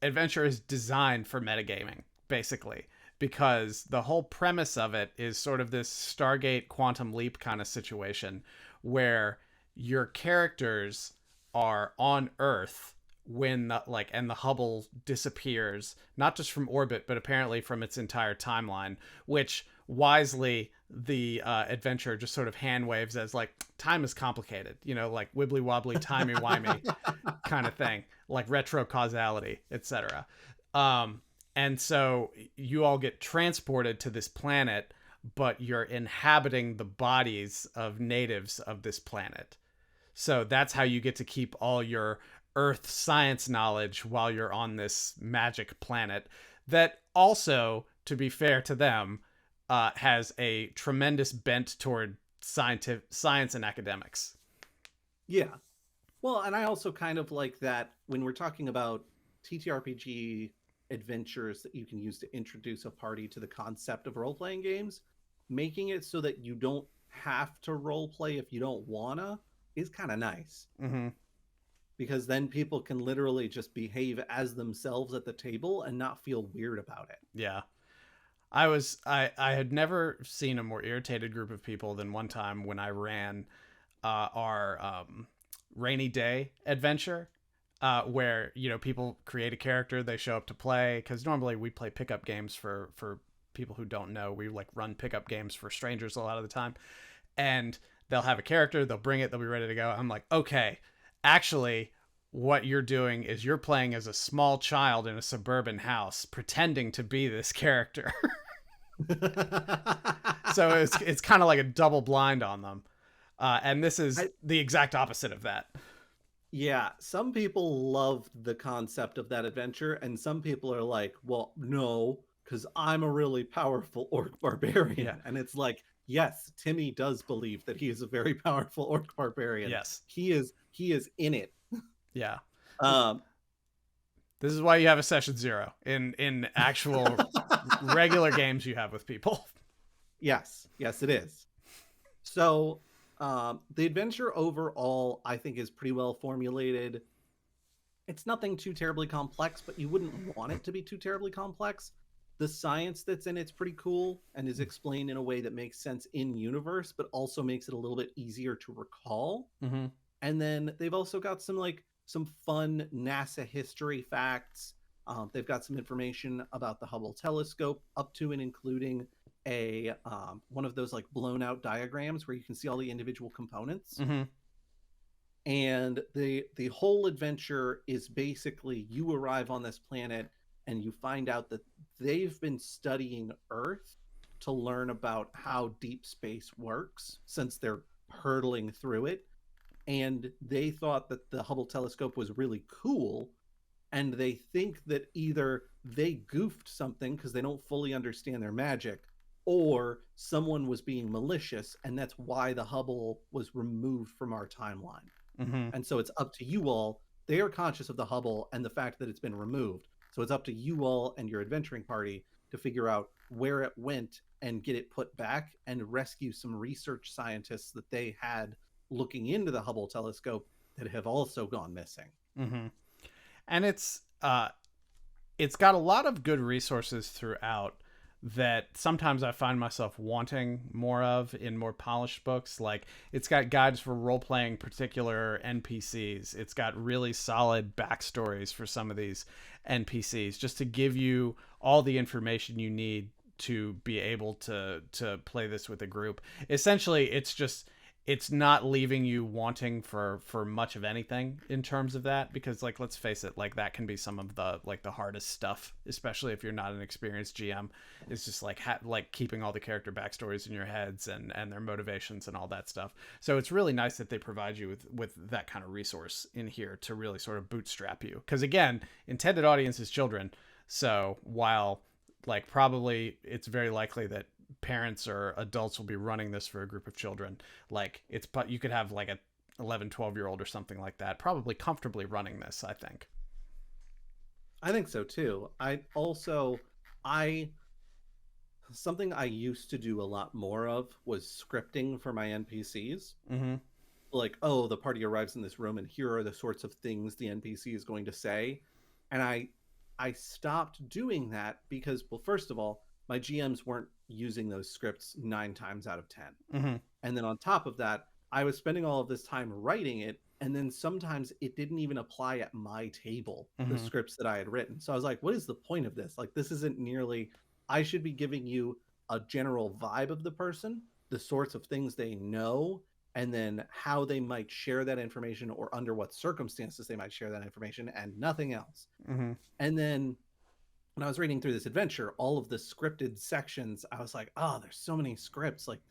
Speaker 2: adventure is designed for metagaming, basically, because the whole premise of it is sort of this Stargate Quantum Leap kind of situation where your characters are on Earth when the Hubble disappears, not just from orbit, but apparently from its entire timeline, which wisely the adventure just sort of hand waves as like, time is complicated, like wibbly wobbly, timey wimey kind of thing, like retro causality, etc. And so you all get transported to this planet, but you're inhabiting the bodies of natives of this planet. So that's how you get to keep all your Earth science knowledge while you're on this magic planet that also, to be fair to them, has a tremendous bent toward science and academics.
Speaker 1: Yeah. Well, and I also kind of like that when we're talking about TTRPG adventures that you can use to introduce a party to the concept of role-playing games, making it so that you don't have to role play if you don't wanna is kind of nice.
Speaker 2: Mm-hmm.
Speaker 1: Because then people can literally just behave as themselves at the table and not feel weird about it.
Speaker 2: Yeah. I had never seen a more irritated group of people than one time when I ran our rainy day adventure, where people create a character, they show up to play, because normally we play pickup games for people who don't know. We like run pickup games for strangers a lot of the time, and they'll have a character, they'll bring it, they'll be ready to go. I'm like, okay, actually, what you're doing is you're playing as a small child in a suburban house, pretending to be this character. So it's kind of like a double blind on them. And this is the exact opposite of that.
Speaker 1: Yeah, some people love the concept of that adventure, and some people are like, well, no, because I'm a really powerful orc barbarian.
Speaker 2: Yeah.
Speaker 1: And it's like, yes, Timmy does believe that he is a very powerful orc barbarian.
Speaker 2: Yes.
Speaker 1: He is in it.
Speaker 2: Yeah.
Speaker 1: This
Speaker 2: is why you have a session 0 in actual regular games you have with people.
Speaker 1: Yes, it is. So the adventure overall, I think, is pretty well formulated. It's nothing too terribly complex, but you wouldn't want it to be too terribly complex. The science that's in it's pretty cool and is explained in a way that makes sense in universe, but also makes it a little bit easier to recall.
Speaker 2: Mm-hmm.
Speaker 1: And then they've also got some fun NASA history facts. They've got some information about the Hubble telescope, up to and including a one of those like blown out diagrams where you can see all the individual components.
Speaker 2: Mm-hmm.
Speaker 1: And the whole adventure is basically you arrive on this planet and you find out that they've been studying Earth to learn about how deep space works since they're hurtling through it. And they thought that the Hubble telescope was really cool. And they think that either they goofed something because they don't fully understand their magic, or someone was being malicious, and that's why the Hubble was removed from our timeline.
Speaker 2: Mm-hmm.
Speaker 1: And so it's up to you all. They are conscious of the Hubble and the fact that it's been removed. So it's up to you all and your adventuring party to figure out where it went and get it put back and rescue some research scientists that they had looking into the Hubble telescope that have also gone missing.
Speaker 2: Mm-hmm. And it's got a lot of good resources throughout that sometimes I find myself wanting more of in more polished books. Like, it's got guides for role-playing particular NPCs. It's got really solid backstories for some of these NPCs, just to give you all the information you need to be able to play this with a group. Essentially, it's not leaving you wanting for much of anything in terms of that, because like, let's face it, like that can be some of the like the hardest stuff, especially if you're not an experienced GM. It's just like like keeping all the character backstories in your heads and their motivations and all that stuff. So it's really nice that they provide you with that kind of resource in here to really sort of bootstrap you, because again, intended audience is children. So while like probably it's very likely that parents or adults will be running this for a group of children, like you could have like a 11-12-year-old or something like that probably comfortably running this. I think
Speaker 1: so too. Something I used to do a lot more of was scripting for my NPCs.
Speaker 2: Mm-hmm.
Speaker 1: Like, oh, the party arrives in this room and here are the sorts of things the NPC is going to say. And I stopped doing that because, well, first of all, my GMs weren't using those scripts 9 times out of 10.
Speaker 2: Mm-hmm.
Speaker 1: And then on top of that, I was spending all of this time writing it, and then sometimes it didn't even apply at my table,
Speaker 2: mm-hmm.
Speaker 1: the scripts that I had written. So I was like, what is the point of this? Like, this isn't nearly... I should be giving you a general vibe of the person, the sorts of things they know, and then how they might share that information or under what circumstances they might share that information, and nothing else.
Speaker 2: Mm-hmm.
Speaker 1: And then when I was reading through this adventure, all of the scripted sections, I was like, oh, there's so many scripts, like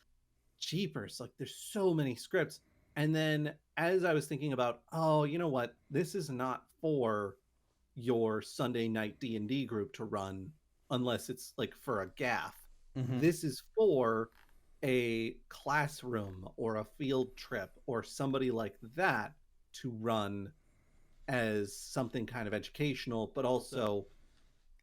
Speaker 1: jeepers, like there's so many scripts. And then as I was thinking about, oh, you know what, this is not for your Sunday night D&D group to run unless it's like for a gaff.
Speaker 2: Mm-hmm.
Speaker 1: This is for a classroom or a field trip or somebody like that to run as something kind of educational, but also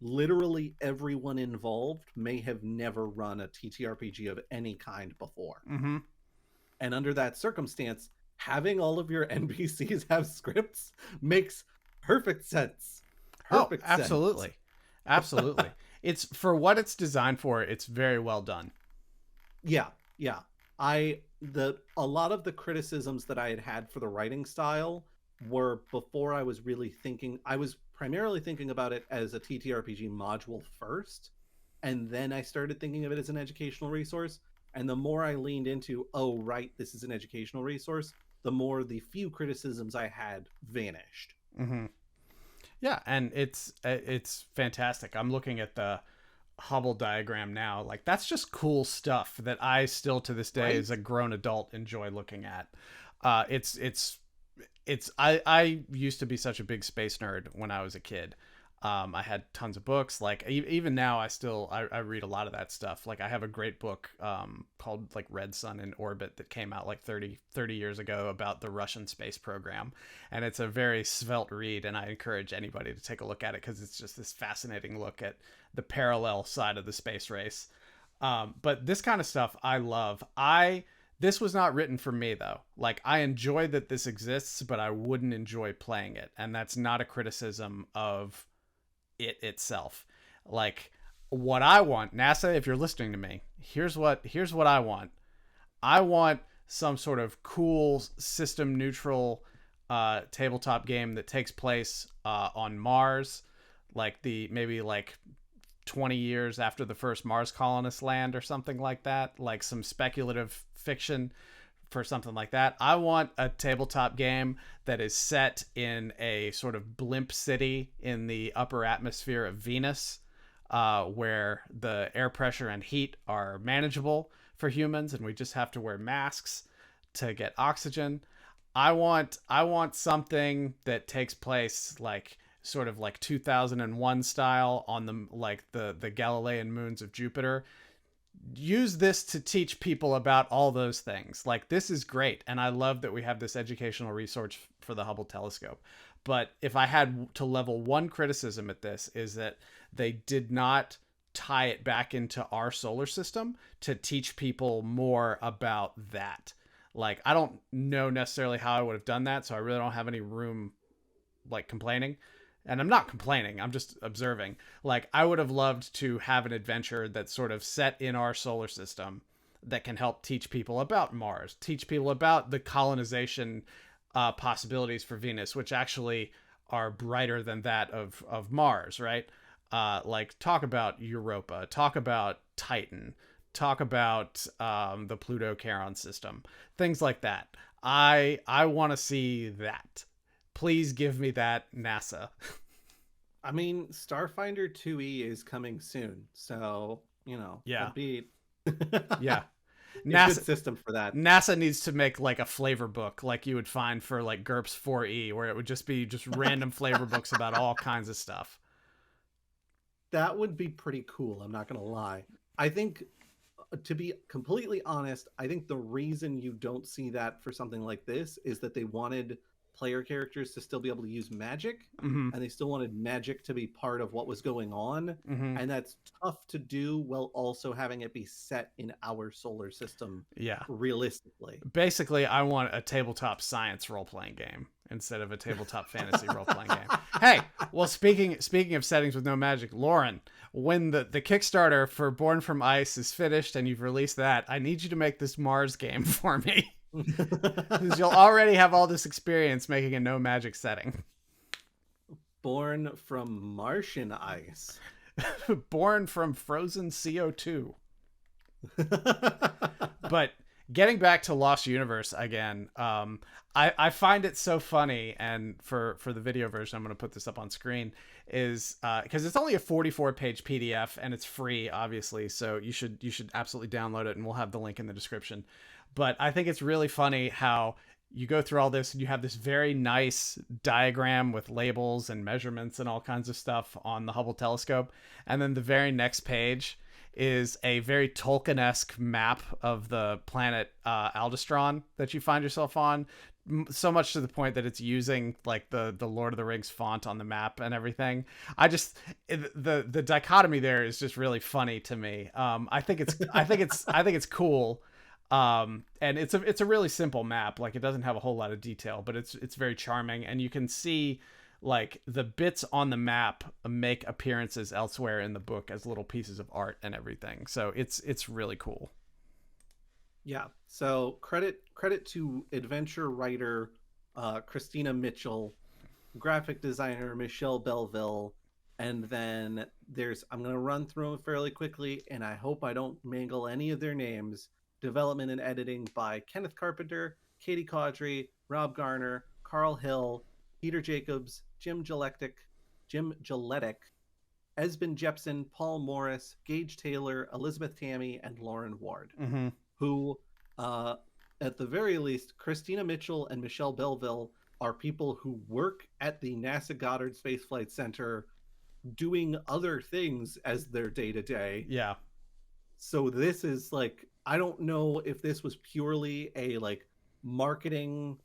Speaker 1: literally everyone involved may have never run a TTRPG of any kind before.
Speaker 2: Mm-hmm.
Speaker 1: And under that circumstance, having all of your NPCs have scripts makes perfect sense.
Speaker 2: Perfect sense. Absolutely. It's for what it's designed for. It's very well done.
Speaker 1: Yeah. A lot of the criticisms that I had for the writing style were before I was really thinking. I was primarily thinking about it as a TTRPG module first, and then I started thinking of it as an educational resource. And the more I leaned into, oh, right, this is an educational resource, the more the few criticisms I had vanished.
Speaker 2: Mm-hmm. Yeah, and it's fantastic. I'm looking at the Hubble diagram now. Like, that's just cool stuff that I still to this day, right, as a grown adult, enjoy looking at. I used to be such a big space nerd when I was a kid. I had tons of books. Like even now, I read a lot of that stuff. Like I have a great book called like Red Sun in Orbit that came out like 30 years ago about the Russian space program, and it's a very svelte read. And I encourage anybody to take a look at it because it's just this fascinating look at the parallel side of the space race. But this kind of stuff I love. This was not written for me, though. Like, I enjoy that this exists, but I wouldn't enjoy playing it. And that's not a criticism of it itself. Like, what I want, NASA, if you're listening to me, here's what I want. I want some sort of cool system neutral tabletop game that takes place on Mars, like maybe 20 years after the first Mars colonists land or something like that, like some speculative fiction for something like that. I want a tabletop game that is set in a sort of blimp city in the upper atmosphere of Venus, where the air pressure and heat are manageable for humans and we just have to wear masks to get oxygen. I want something that takes place like sort of like 2001 style on the Galilean moons of Jupiter. Use this to teach people about all those things. Like, this is great. And I love that we have this educational resource for the Hubble telescope. But if I had to level one criticism at this, is that they did not tie it back into our solar system to teach people more about that. Like, I don't know necessarily how I would have done that, so I really don't have any room like complaining. And I'm not complaining, I'm just observing. Like, I would have loved to have an adventure that's sort of set in our solar system that can help teach people about Mars, teach people about the colonization possibilities for Venus, which actually are brighter than that of Mars, right? like talk about Europa, talk about Titan, talk about the Pluto Charon system, things like that. I want to see that. Please give me that, NASA.
Speaker 1: I mean, Starfinder 2E is coming soon, so
Speaker 2: Yeah,
Speaker 1: it'd be
Speaker 2: yeah.
Speaker 1: NASA, a good system for that.
Speaker 2: NASA needs to make like a flavor book like you would find for like GURPS 4E, where it would just be just random flavor books about all kinds of stuff.
Speaker 1: That would be pretty cool. I'm not gonna lie. I think, to be completely honest, I think the reason you don't see that for something like this is that they wanted player characters to still be able to use magic, and they still wanted magic to be part of what was going on, and that's tough to do while also having it be set in our solar system.
Speaker 2: Yeah,
Speaker 1: realistically.
Speaker 2: Basically, I want a tabletop science role-playing game instead of a tabletop fantasy role-playing game. Hey, well, speaking of settings with no magic, Lauren, when the Kickstarter for Born from Ice is finished and you've released that, I need you to make this Mars game for me. Because you'll already have all this experience making a no magic setting.
Speaker 1: Born from Martian ice.
Speaker 2: Born from frozen CO2. But getting back to Lost Universe again, I find it so funny, and for the video version, I'm going to put this up on screen, is because it's only a 44-page PDF and it's free, obviously, so you should absolutely download it, and we'll have the link in the description. But I think it's really funny how you go through all this and you have this very nice diagram with labels and measurements and all kinds of stuff on the Hubble telescope. And then the very next page is a very Tolkien-esque map of the planet Aldestron that you find yourself on. So much to the point that it's using like the Lord of the Rings font on the map and everything. The dichotomy there is just really funny to me. I think it's cool. And it's a really simple map. Like, it doesn't have a whole lot of detail, but it's very charming, and you can see like the bits on the map make appearances elsewhere in the book as little pieces of art and everything. So it's really cool.
Speaker 1: Yeah. So credit to adventure writer Christina Mitchell, graphic designer Michelle Belleville, and then I'm going to run through them fairly quickly, and I hope I don't mangle any of their names. Development and editing by Kenneth Carpenter, Katie Caudry, Rob Garner, Carl Hill, Peter Jacobs, Jim Gilletic, Esben Jepson, Paul Morris, Gage Taylor, Elizabeth Tammy, and Lauren Ward, who, at the very least, Christina Mitchell and Michelle Belleville are people who work at the NASA Goddard Space Flight Center doing other things as their day-to-day.
Speaker 2: Yeah.
Speaker 1: So this is like, I don't know if this was purely a like marketing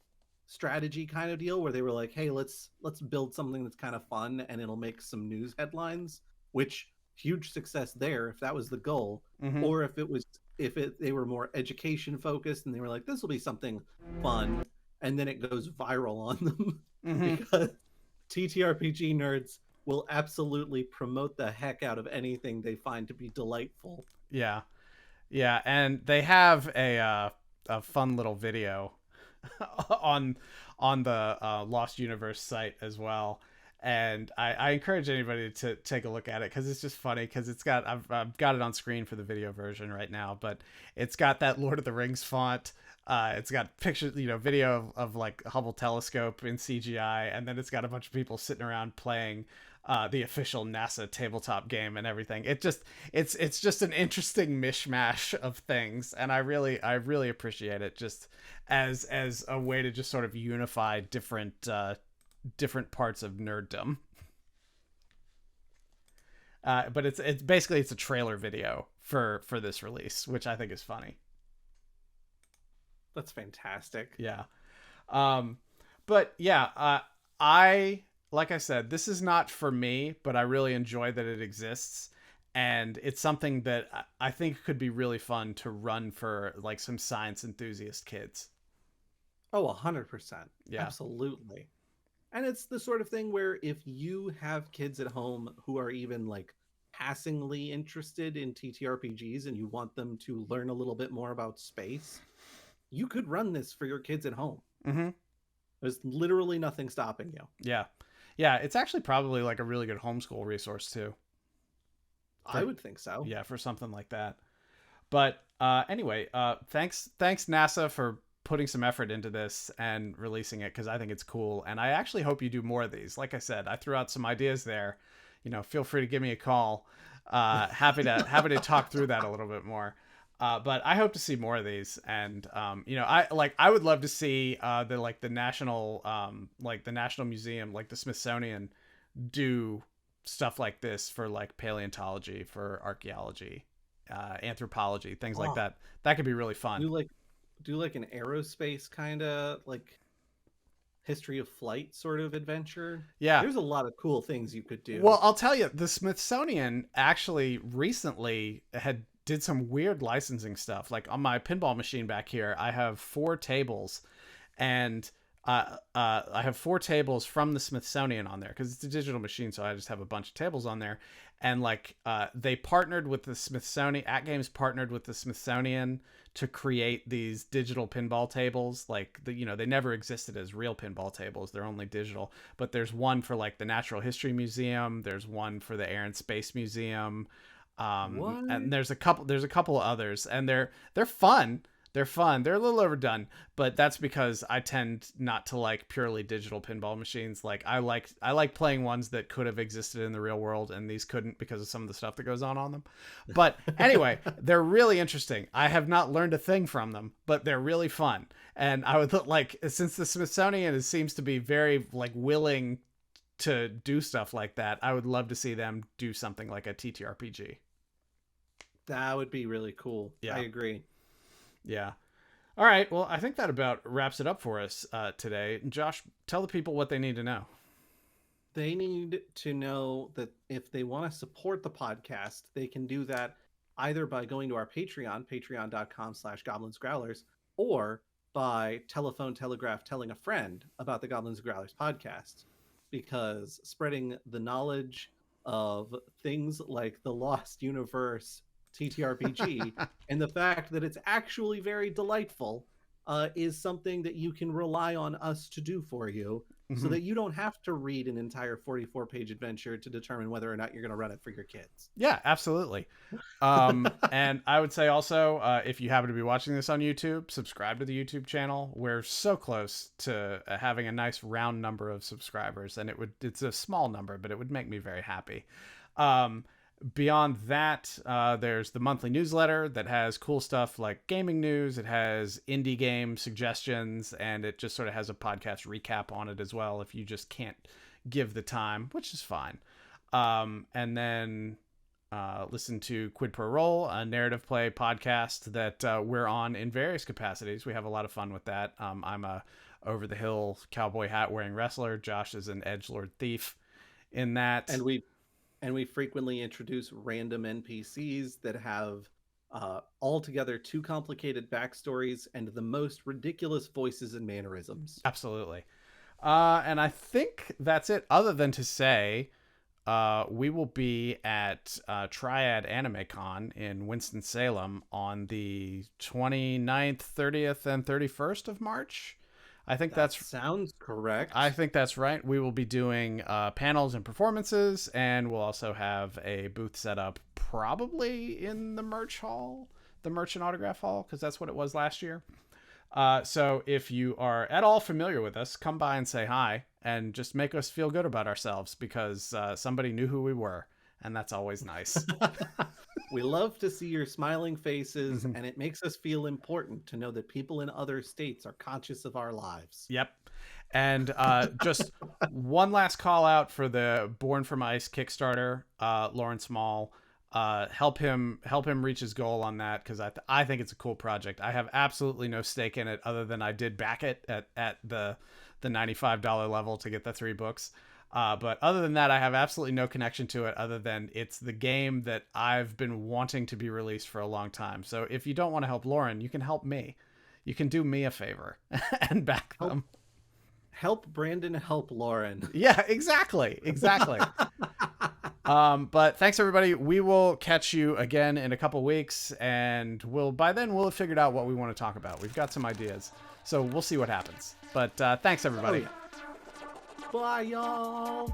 Speaker 1: strategy kind of deal where they were like, hey, let's build something that's kind of fun and it'll make some news headlines, which huge success there if that was the goal, or if they were more education focused and they were like, this will be something fun, and then it goes viral on them because TTRPG nerds will absolutely promote the heck out of anything they find to be delightful.
Speaker 2: Yeah. Yeah, and they have a fun little video on the Lost Universe site as well, and I encourage anybody to take a look at it because it's just funny. Because I've got it on screen for the video version right now, but it's got that Lord of the Rings font. It's got pictures, video of like Hubble telescope in CGI, and then it's got a bunch of people sitting around playing the official NASA tabletop game and everything. It's just an interesting mishmash of things, and I really appreciate it just as a way to just sort of unify different parts of nerddom. But it's basically a trailer video for this release, which I think is funny.
Speaker 1: That's fantastic.
Speaker 2: Yeah. But yeah, like I said, this is not for me, but I really enjoy that it exists. And it's something that I think could be really fun to run for like some science enthusiast kids.
Speaker 1: Oh, 100%.
Speaker 2: Yeah.
Speaker 1: Absolutely. And it's the sort of thing where if you have kids at home who are even like passingly interested in TTRPGs and you want them to learn a little bit more about space, you could run this for your kids at home. There's literally nothing stopping you.
Speaker 2: Yeah. Yeah, it's actually probably like a really good homeschool resource too.
Speaker 1: I would think so.
Speaker 2: Yeah, for something like that. But anyway, thanks NASA for putting some effort into this and releasing it, because I think it's cool, and I actually hope you do more of these. Like I said, I threw out some ideas there. Feel free to give me a call. Happy to talk through that a little bit more. But I hope to see more of these, and I would love to see the national museum, like the Smithsonian, do stuff like this for like paleontology, for archaeology, anthropology, things like that. That could be really fun.
Speaker 1: Do like an aerospace kind of like history of flight sort of adventure.
Speaker 2: Yeah,
Speaker 1: there's a lot of cool things you could do.
Speaker 2: Well, I'll tell you, the Smithsonian actually recently did some weird licensing stuff. Like on my pinball machine back here, I have 4 tables, and I have 4 tables from the Smithsonian on there, because it's a digital machine, so I just have a bunch of tables on there. And they partnered with the Smithsonian. AtGames partnered with the Smithsonian to create these digital pinball tables. They never existed as real pinball tables. They're only digital. But there's one for like the Natural History Museum. There's one for the Air and Space Museum. And there's a couple of others, and they're fun. They're fun. They're a little overdone, but that's because I tend not to like purely digital pinball machines. Like I like playing ones that could have existed in the real world, and these couldn't because of some of the stuff that goes on them. But anyway, they're really interesting. I have not learned a thing from them, but they're really fun. And I would since the Smithsonian seems to be very willing to do stuff like that, I would love to see them do something like a TTRPG.
Speaker 1: That would be really cool. Yeah, I agree.
Speaker 2: Yeah. All right. Well, I think that about wraps it up for us today. Josh, tell the people what they need to know.
Speaker 1: They need to know that if they want to support the podcast, they can do that either by going to our Patreon, patreon.com/goblinsgrowlers, or by telephone telegraph telling a friend about the Goblins and Growlers podcast, because spreading the knowledge of things like the Lost Universe TTRPG and the fact that it's actually very delightful is something that you can rely on us to do for you, so that you don't have to read an entire 44-page adventure to determine whether or not you're going to run it for your kids.
Speaker 2: Yeah, absolutely. And I would say also, if you happen to be watching this on YouTube, subscribe to the YouTube channel. We're so close to having a nice round number of subscribers, and it's a small number, but it would make me very happy. Beyond that, there's the monthly newsletter that has cool stuff like gaming news. It has indie game suggestions, and it just sort of has a podcast recap on it as well, if you just can't give the time, which is fine. And then listen to Quid Pro Roll, a narrative play podcast that we're on in various capacities. We have a lot of fun with that. I'm a over-the-hill cowboy hat-wearing wrestler. Josh is an edgelord thief in that.
Speaker 1: And we frequently introduce random NPCs that have altogether too complicated backstories and the most ridiculous voices and mannerisms.
Speaker 2: Absolutely. And I think that's it, other than to say we will be at Triad Anime Con in Winston-Salem on the 29th, 30th, and 31st of March. I think that
Speaker 1: sounds correct.
Speaker 2: I think that's right. We will be doing panels and performances, and we'll also have a booth set up probably in the merch hall, the merch and autograph hall, because that's what it was last year. So if you are at all familiar with us, come by and say hi, and just make us feel good about ourselves, because somebody knew who we were, and that's always nice.
Speaker 1: We love to see your smiling faces, and it makes us feel important to know that people in other states are conscious of our lives.
Speaker 2: Yep. And just one last call out for the Born from Ice Kickstarter, Lauren Small. Help him reach his goal on that, because I think it's a cool project. I have absolutely no stake in it, other than I did back it at the $95 level to get the 3 books. But other than that, I have absolutely no connection to it, other than it's the game that I've been wanting to be released for a long time. So if you don't want to help Lauren, you can help me. You can do me a favor and back them.
Speaker 1: Help Brandon, help Lauren.
Speaker 2: Yeah, exactly. But thanks, everybody. We will catch you again in a couple weeks, and by then we'll have figured out what we want to talk about. We've got some ideas, so we'll see what happens. But thanks, everybody.
Speaker 1: Bye, y'all.